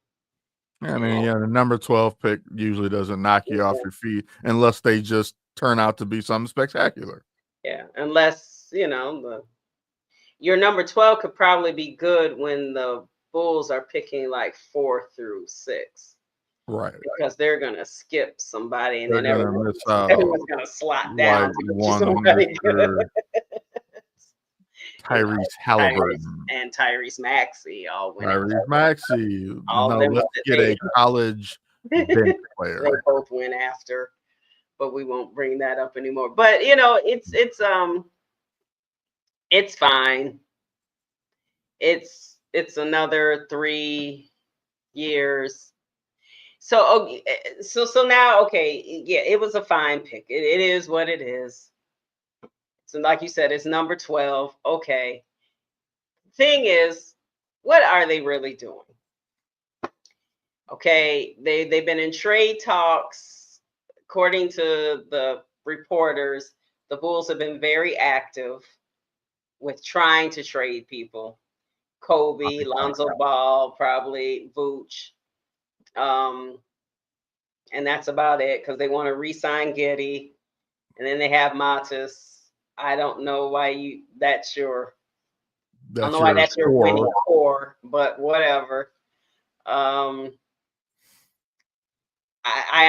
Speaker 1: mean, yeah, the number 12 pick usually doesn't knock you off your feet unless they just turn out to be something spectacular.
Speaker 2: Yeah, unless, you know, your number 12 could probably be good when the Bulls are picking like 4 through 6.
Speaker 1: Right.
Speaker 2: Because they're gonna skip somebody and
Speaker 1: They're
Speaker 2: then
Speaker 1: gonna
Speaker 2: everyone's gonna slot down
Speaker 1: like
Speaker 2: to
Speaker 1: one
Speaker 2: somebody good.
Speaker 1: Tyrese Halliburton.
Speaker 2: And Tyrese Maxey all went
Speaker 1: Tyrese
Speaker 2: after.
Speaker 1: Maxey.
Speaker 2: All
Speaker 1: No,
Speaker 2: them
Speaker 1: let's get a college bench player.
Speaker 2: They both went after, but we won't bring that up anymore. But you know, it's fine. It's another 3 years. So now, okay, yeah, it was a fine pick. It is what it is. So like you said, it's number 12. Okay. Thing is, what are they really doing? Okay, they've been in trade talks. According to the reporters, the Bulls have been very active with trying to trade people. Kobe, Lonzo Ball, probably Vooch. And that's about it because they want to re-sign Giddey, and then they have Matis. I don't know why that's your winning core, but whatever. I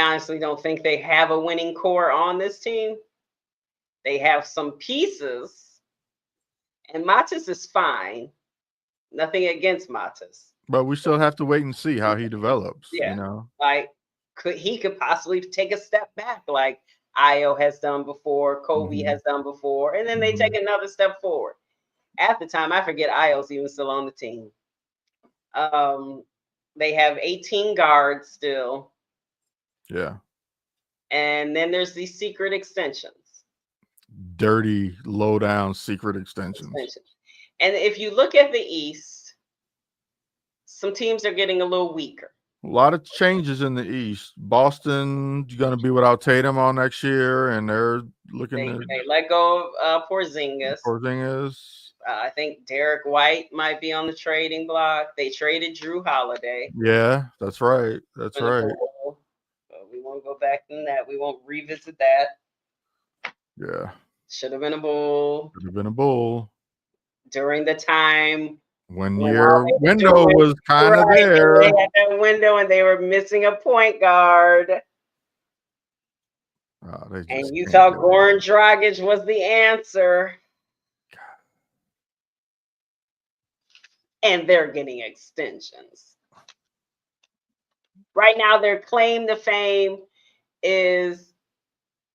Speaker 2: honestly don't think they have a winning core on this team. They have some pieces, and Matis is fine. Nothing against Matis.
Speaker 1: But we still have to wait and see how he develops.
Speaker 2: Yeah.
Speaker 1: You know,
Speaker 2: like he could possibly take a step back, like Io has done before, Kobe has done before, and then they take another step forward. At the time, I forget Io's even still on the team. They have 18 guards still.
Speaker 1: Yeah.
Speaker 2: And then there's these secret extensions.
Speaker 1: Dirty, low down secret extensions.
Speaker 2: And if you look at the East, some teams are getting a little weaker.
Speaker 1: A lot of changes in the East. Boston's going to be without Tatum all next year, and they're looking
Speaker 2: They let go of Porzingis. I think Derek White might be on the trading block. They traded Drew Holiday.
Speaker 1: Yeah, that's right. That's right.
Speaker 2: We won't go back in that. We won't revisit that.
Speaker 1: Yeah.
Speaker 2: Should have been a Bull.
Speaker 1: Should have been a Bull.
Speaker 2: During the time
Speaker 1: when your window was kind of there.
Speaker 2: They had that window and they were missing a point guard. And you thought Goran Dragic was the answer. And they're getting extensions. Right now, their claim to fame is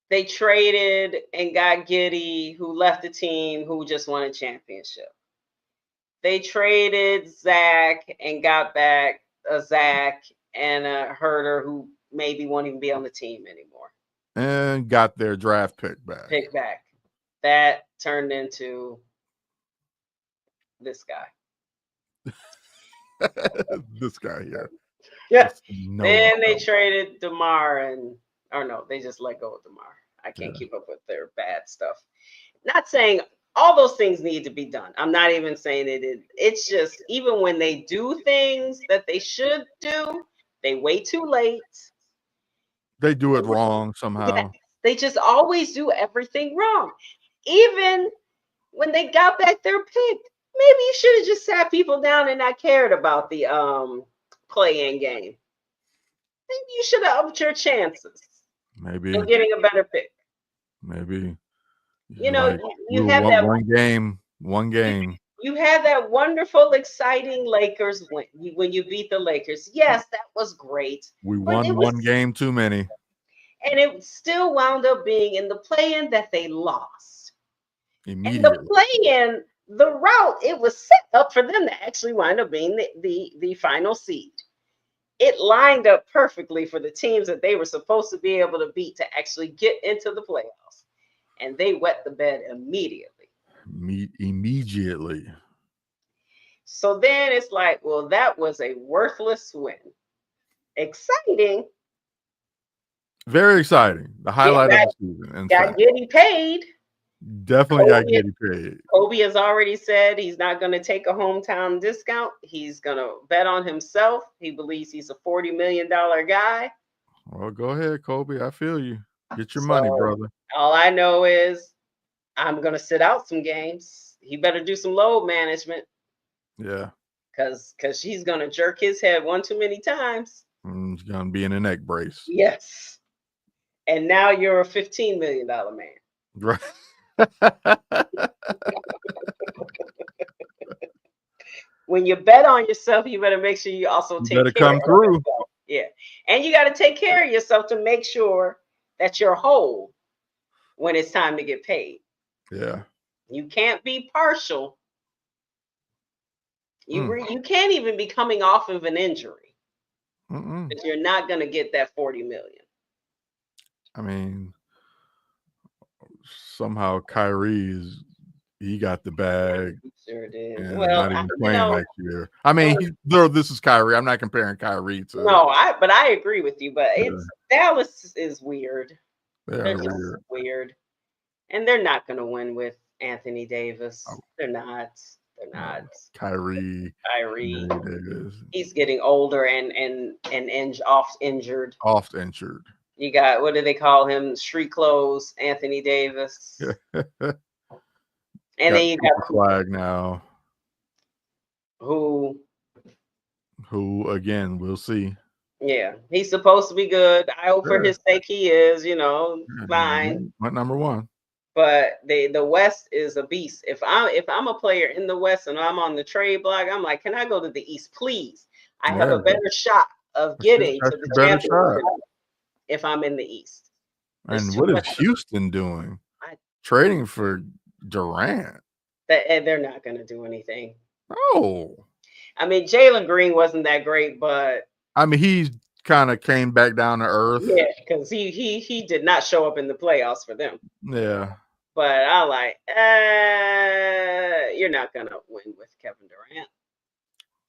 Speaker 2: they traded and got Giddey, who left the team, who just won a championship. They traded Zach and got back a Zach and a Herder who maybe won't even be on the team anymore.
Speaker 1: And got their draft pick back.
Speaker 2: That turned into this guy.
Speaker 1: This guy here.
Speaker 2: Yeah. Then they traded DeMar they just let go of DeMar. I can't keep up with their bad stuff. Not saying all those things need to be done. I'm not even saying it. It's just even when they do things that they should do, they wait too late.
Speaker 1: They do it wrong somehow.
Speaker 2: Yeah, they just always do everything wrong. Even when they got back their pick, maybe you should have just sat people down and not cared about the play-in game. Maybe you should have upped your chances.
Speaker 1: Maybe
Speaker 2: of getting a better pick.
Speaker 1: Maybe.
Speaker 2: You know, you have that
Speaker 1: one game.
Speaker 2: You had that wonderful, exciting Lakers win when you beat the Lakers. Yes, that was great.
Speaker 1: We won one game too many.
Speaker 2: And it still wound up being in the play-in that they lost.
Speaker 1: Immediately.
Speaker 2: And the play-in the route, it was set up for them to actually wind up being the final seed. It lined up perfectly for the teams that they were supposed to be able to beat to actually get into the playoffs. And they wet the bed immediately.
Speaker 1: Immediately.
Speaker 2: So then it's like, well, that was a worthless win. Exciting.
Speaker 1: Very exciting. The highlight of the season. In
Speaker 2: Got
Speaker 1: fact,
Speaker 2: getting paid.
Speaker 1: definitely got getting paid.
Speaker 2: Kobe has already said he's not going to take a hometown discount. He's going to bet on himself. He believes he's a $40 million guy.
Speaker 1: Well, go ahead, Kobe. I feel you. Get your money, brother.
Speaker 2: All I know is I'm going to sit out some games. He better do some load management.
Speaker 1: Yeah.
Speaker 2: Because she's going to jerk his head one too many times.
Speaker 1: He's going to be in a neck brace.
Speaker 2: Yes. And now you're a $15 million man.
Speaker 1: Right.
Speaker 2: When you bet on yourself, you better make sure you also take care
Speaker 1: come
Speaker 2: of
Speaker 1: through.
Speaker 2: yourself. Yeah. And you got to take care of yourself to make sure that you're whole when it's time to get paid.
Speaker 1: Yeah.
Speaker 2: You can't be partial. You can't even be coming off of an injury. But you're not going to get that $40 million.
Speaker 1: I mean, somehow Kyrie he got the bag.
Speaker 2: He sure did.
Speaker 1: And
Speaker 2: Well,
Speaker 1: not even playing next year. I mean, this is Kyrie. I'm not comparing Kyrie to.
Speaker 2: No, but I agree with you. But Dallas is weird.
Speaker 1: They're
Speaker 2: just weird. And they're not going to win with Anthony Davis. Oh. They're not. No.
Speaker 1: Kyrie.
Speaker 2: He's getting older and oft injured.
Speaker 1: Oft injured.
Speaker 2: You got, what do they call him? Street clothes, Anthony Davis. And then you got
Speaker 1: Flag now.
Speaker 2: Who
Speaker 1: again, we'll see.
Speaker 2: Yeah, he's supposed to be good. I hope for his sake he is, fine.
Speaker 1: Went number one.
Speaker 2: But the West is a beast. If I'm a player in the West and I'm on the trade block, I'm like, can I go to the East, please? I have a better shot of getting to the championship if I'm in the East.
Speaker 1: And what is Houston doing? Trading for Durant.
Speaker 2: They're not going to do anything.
Speaker 1: No.
Speaker 2: I mean, Jalen Green wasn't that great, but
Speaker 1: I mean, he kind of came back down to earth.
Speaker 2: Yeah, because he did not show up in the playoffs for them.
Speaker 1: Yeah.
Speaker 2: But I like, you're not going to win with Kevin Durant.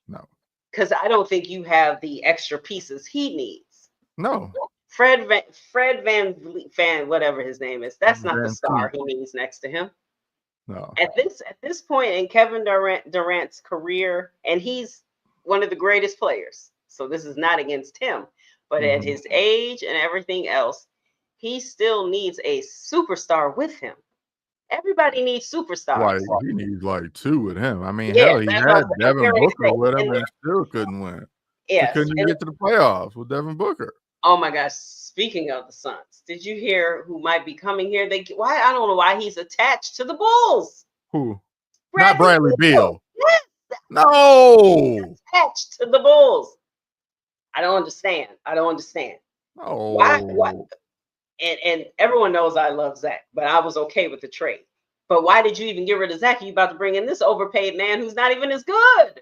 Speaker 1: No.
Speaker 2: Because I don't think you have the extra pieces he needs.
Speaker 1: No.
Speaker 2: Fred Van whatever his name is, that's not the star he needs next to him.
Speaker 1: No.
Speaker 2: At this point in Kevin Durant's career, and he's one of the greatest players. So this is not against him, but at his age and everything else, he still needs a superstar with him. Everybody needs superstars.
Speaker 1: Like he needs like two with him. I mean, hell, he had Devin Booker with him and still couldn't win.
Speaker 2: Yeah,
Speaker 1: he couldn't even get to the playoffs with Devin Booker.
Speaker 2: Oh my gosh! Speaking of the Suns, did you hear who might be coming here? I don't know why he's attached to the Bulls.
Speaker 1: Who? Not Bradley Beal.
Speaker 2: Yes.
Speaker 1: No.
Speaker 2: He's attached to the Bulls. I don't understand.
Speaker 1: Oh.
Speaker 2: Why? And everyone knows I love Zach, but I was okay with the trade. But why did you even get rid of Zach? You about to bring in this overpaid man who's not even as good.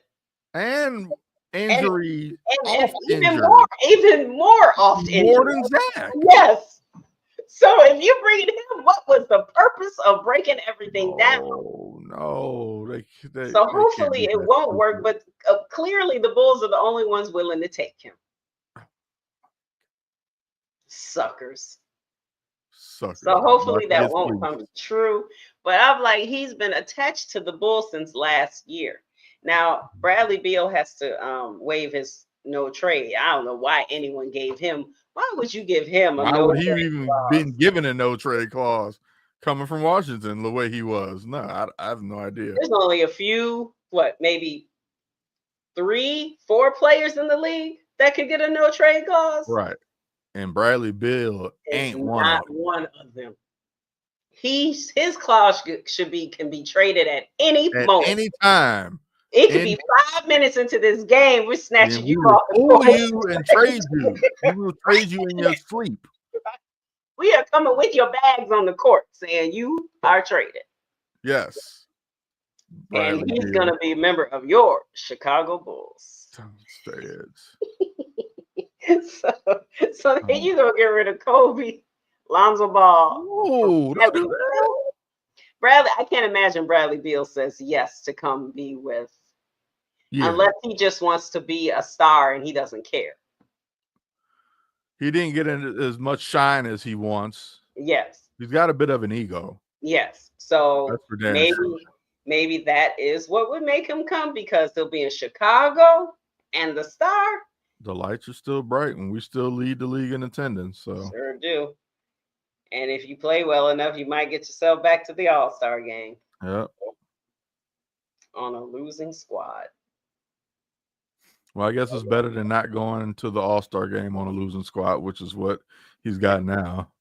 Speaker 1: And injury.
Speaker 2: And even more off injury.
Speaker 1: More than Zach.
Speaker 2: Yes. So if you bring him, what was the purpose of breaking everything down?
Speaker 1: No.
Speaker 2: So hopefully it won't work, but clearly the Bulls are the only ones willing to take him. Suckers. So hopefully that won't come true. But I'm like, he's been attached to the Bulls since last year. Now, Bradley Beal has to waive his no trade. I don't know why anyone gave him. Why would you give him a no trade? Why would he even
Speaker 1: been given a no trade clause coming from Washington the way he was? No, I have no idea.
Speaker 2: There's only a few, maybe 3-4 players in the league that could get a no trade clause.
Speaker 1: Right. And Bradley Beal ain't
Speaker 2: one of them. His clause can be traded at any moment.
Speaker 1: Any time.
Speaker 2: It could be 5 minutes into this game. We're snatching you off the
Speaker 1: court. You and trade you. We will trade you in your sleep.
Speaker 2: We are coming with your bags on the court saying you are traded.
Speaker 1: Yes.
Speaker 2: And
Speaker 1: Bradley
Speaker 2: he's
Speaker 1: Beal.
Speaker 2: going to be a member of your Chicago Bulls. So then you going to get rid of Kobe, Lonzo Ball.
Speaker 1: Oh, don't do that.
Speaker 2: Bradley, I can't imagine Bradley Beal says yes to come be with, unless he just wants to be a star and he doesn't care.
Speaker 1: He didn't get as much shine as he wants.
Speaker 2: Yes.
Speaker 1: He's got a bit of an ego.
Speaker 2: Yes. So
Speaker 1: that's for damn sure.
Speaker 2: Maybe that is what would make him come, because he'll be in Chicago and the star.
Speaker 1: The lights are still bright and we still lead the league in attendance. So
Speaker 2: sure do. And if you play well enough, you might get yourself back to the All-Star game.
Speaker 1: Yep.
Speaker 2: On a losing squad.
Speaker 1: Well, I guess it's better than not going to the All-Star game on a losing squad, which is what he's got now.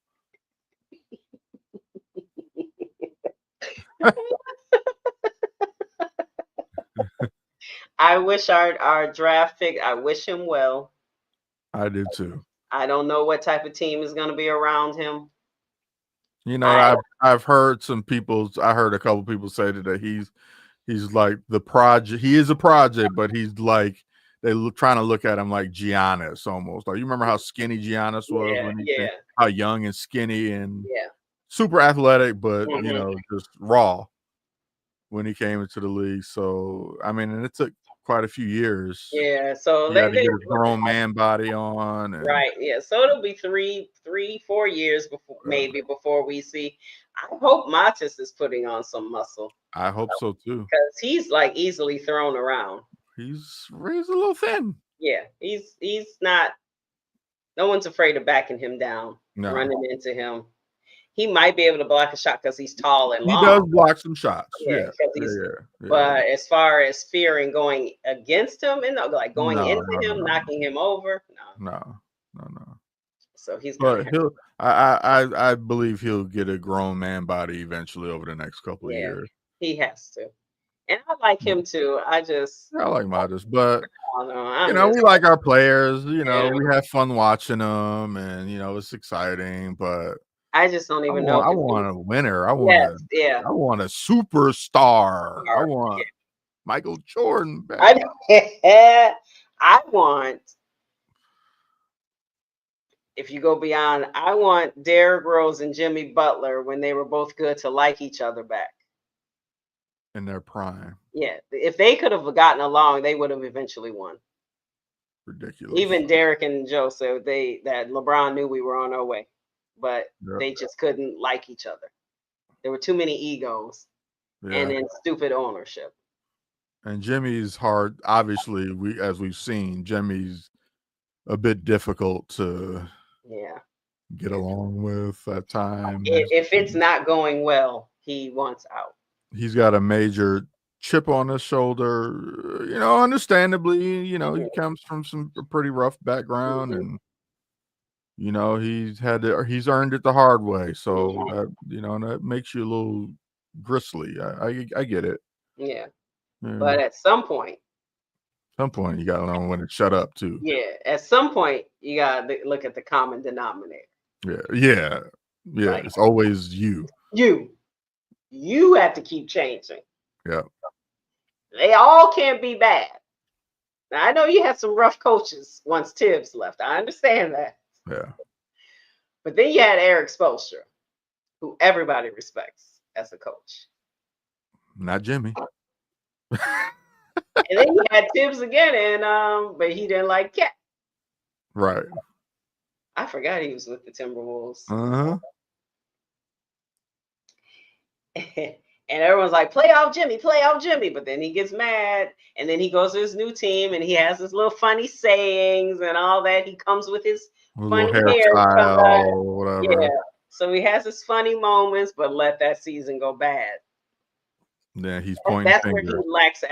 Speaker 2: I wish our draft pick, I wish him well.
Speaker 1: I do too.
Speaker 2: I don't know what type of team is going to be around him.
Speaker 1: You know, I've heard some people, I heard a couple people say that he's like the project. He is a project, but he's like, trying to look at him like Giannis almost. Like, you remember how skinny Giannis was when he came, how young and skinny and super athletic, but you know, just raw when he came into the league. So I mean, and it took quite a few years.
Speaker 2: Yeah, so
Speaker 1: they had to get a grown man body on. And,
Speaker 2: right. Yeah, so it'll be 4 years before we see. I hope Matis is putting on some muscle.
Speaker 1: I hope so too,
Speaker 2: because he's like easily thrown around.
Speaker 1: He's a little thin.
Speaker 2: Yeah, he's not. No one's afraid of backing him down, running into him. He might be able to block a shot because he's tall and long.
Speaker 1: He does block some shots. Yeah.
Speaker 2: But as far as fearing going against him and like going into him, knocking him over,
Speaker 1: no.
Speaker 2: So he's.
Speaker 1: But I believe he'll get a grown man body eventually over the next couple of years.
Speaker 2: He has to. And I like him too. I
Speaker 1: like Matis, but
Speaker 2: you
Speaker 1: know, we like our players. You know, we have fun watching them, and you know, it's exciting. But
Speaker 2: I just don't even know.
Speaker 1: I want a winner. I want a superstar. I want Michael Jordan back.
Speaker 2: I want. If you go beyond, I want Derrick Rose and Jimmy Butler when they were both good to like each other back.
Speaker 1: In their prime.
Speaker 2: Yeah. If they could have gotten along, they would have eventually won.
Speaker 1: Ridiculous.
Speaker 2: Even Derrick and Joe said that LeBron knew we were on our way, but they just couldn't like each other. There were too many egos and then stupid ownership. And
Speaker 1: Jimmy's hard. Obviously, as we've seen, Jimmy's a bit difficult to get along with at times.
Speaker 2: If it's not going well, he wants out.
Speaker 1: He's got a major chip on his shoulder, you know, understandably. You know, he comes from some pretty rough background, and you know, he's earned it the hard way. So that, you know, that makes you a little gristly. I get it.
Speaker 2: Yeah. But at some point
Speaker 1: you gotta learn when to shut up too.
Speaker 2: Yeah, at some point you gotta look at the common denominator.
Speaker 1: Yeah. Like, it's always you.
Speaker 2: You have to keep changing.
Speaker 1: Yeah.
Speaker 2: They all can't be bad. Now, I know you had some rough coaches once Tibbs left. I understand that.
Speaker 1: Yeah.
Speaker 2: But then you had Eric Spoelstra, who everybody respects as a coach.
Speaker 1: Not Jimmy.
Speaker 2: And then you had Tibbs again, and but he didn't like Cat.
Speaker 1: Right.
Speaker 2: I forgot he was with the Timberwolves. And everyone's like, playoff Jimmy. But then he gets mad, and then he goes to his new team, and he has his little funny sayings and all that. He comes with his funny hairstyle, whatever. Yeah. So he has his funny moments, but let that season go bad.
Speaker 1: Yeah, he's pointing
Speaker 2: That's
Speaker 1: fingers.
Speaker 2: where he lacks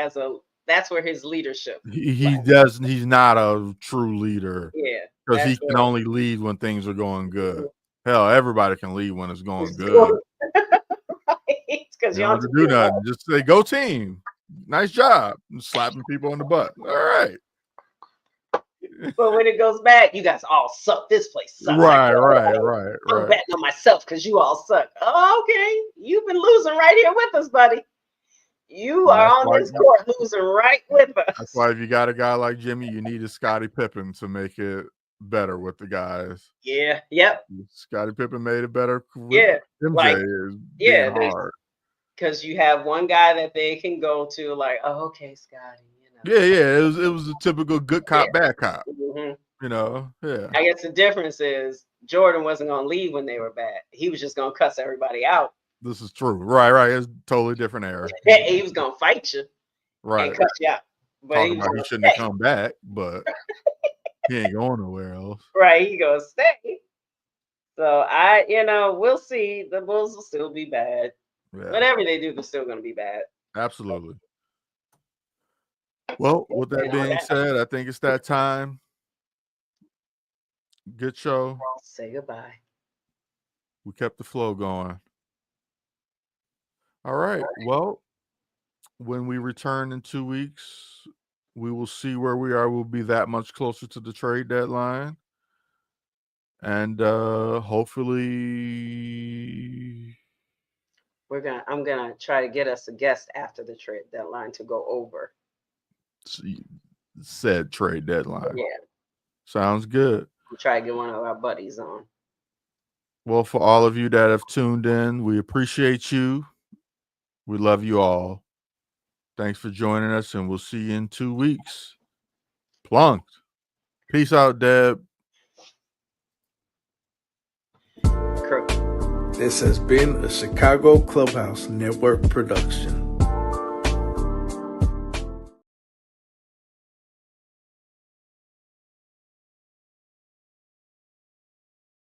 Speaker 2: that's where his leadership.
Speaker 1: He's not a true leader.
Speaker 2: Yeah.
Speaker 1: Because he can only lead when things are going good. Hell, everybody can lead when it's going good.
Speaker 2: Because
Speaker 1: you don't have to do nothing. Just say, go team. Nice job. And slapping people on the butt. All right.
Speaker 2: But when it goes bad, you guys all suck. This place sucks.
Speaker 1: Right.
Speaker 2: I'm betting on myself because you all suck. Oh, okay. You've been losing right here with us, buddy. You are on this court losing right with us.
Speaker 1: That's why if you got a guy like Jimmy, you need a Scottie Pippen to make it better with the guys.
Speaker 2: Yeah. Yep.
Speaker 1: Scottie Pippen made it better with
Speaker 2: Yeah.
Speaker 1: MJ.
Speaker 2: Like,
Speaker 1: Being hard.
Speaker 2: Because you have one guy that they can go to, like, oh, okay, Scotty.
Speaker 1: Yeah. It was a typical good cop, bad cop.
Speaker 2: Mm-hmm.
Speaker 1: You know, yeah.
Speaker 2: I guess the difference is Jordan wasn't going to leave when they were bad. He was just going to cuss everybody out.
Speaker 1: This is true. Right. It's a totally different era.
Speaker 2: He was going to fight you.
Speaker 1: Right.
Speaker 2: And cuss you out. But
Speaker 1: Talking about he shouldn't have come back, but he ain't going nowhere else.
Speaker 2: Right. He going to stay. So we'll see. The Bulls will still be bad. Yeah. Whatever they do, they're still going to be bad.
Speaker 1: Absolutely. Well, with that being said, I think it's that time. Good show.
Speaker 2: Say goodbye.
Speaker 1: We kept the flow going. All right. Well, when we return in 2 weeks, we will see where we are. We'll be that much closer to the trade deadline. And hopefully
Speaker 2: I'm gonna try to get us a guest after the trade deadline to go over
Speaker 1: said trade deadline.
Speaker 2: Yeah.
Speaker 1: Sounds good.
Speaker 2: We'll try to get one of our buddies on.
Speaker 1: Well, for all of you that have tuned in, we appreciate you. We love you all. Thanks for joining us, and we'll see you in 2 weeks. Plunked. Peace out, Deb.
Speaker 6: This has been a Chicago Clubhouse Network production.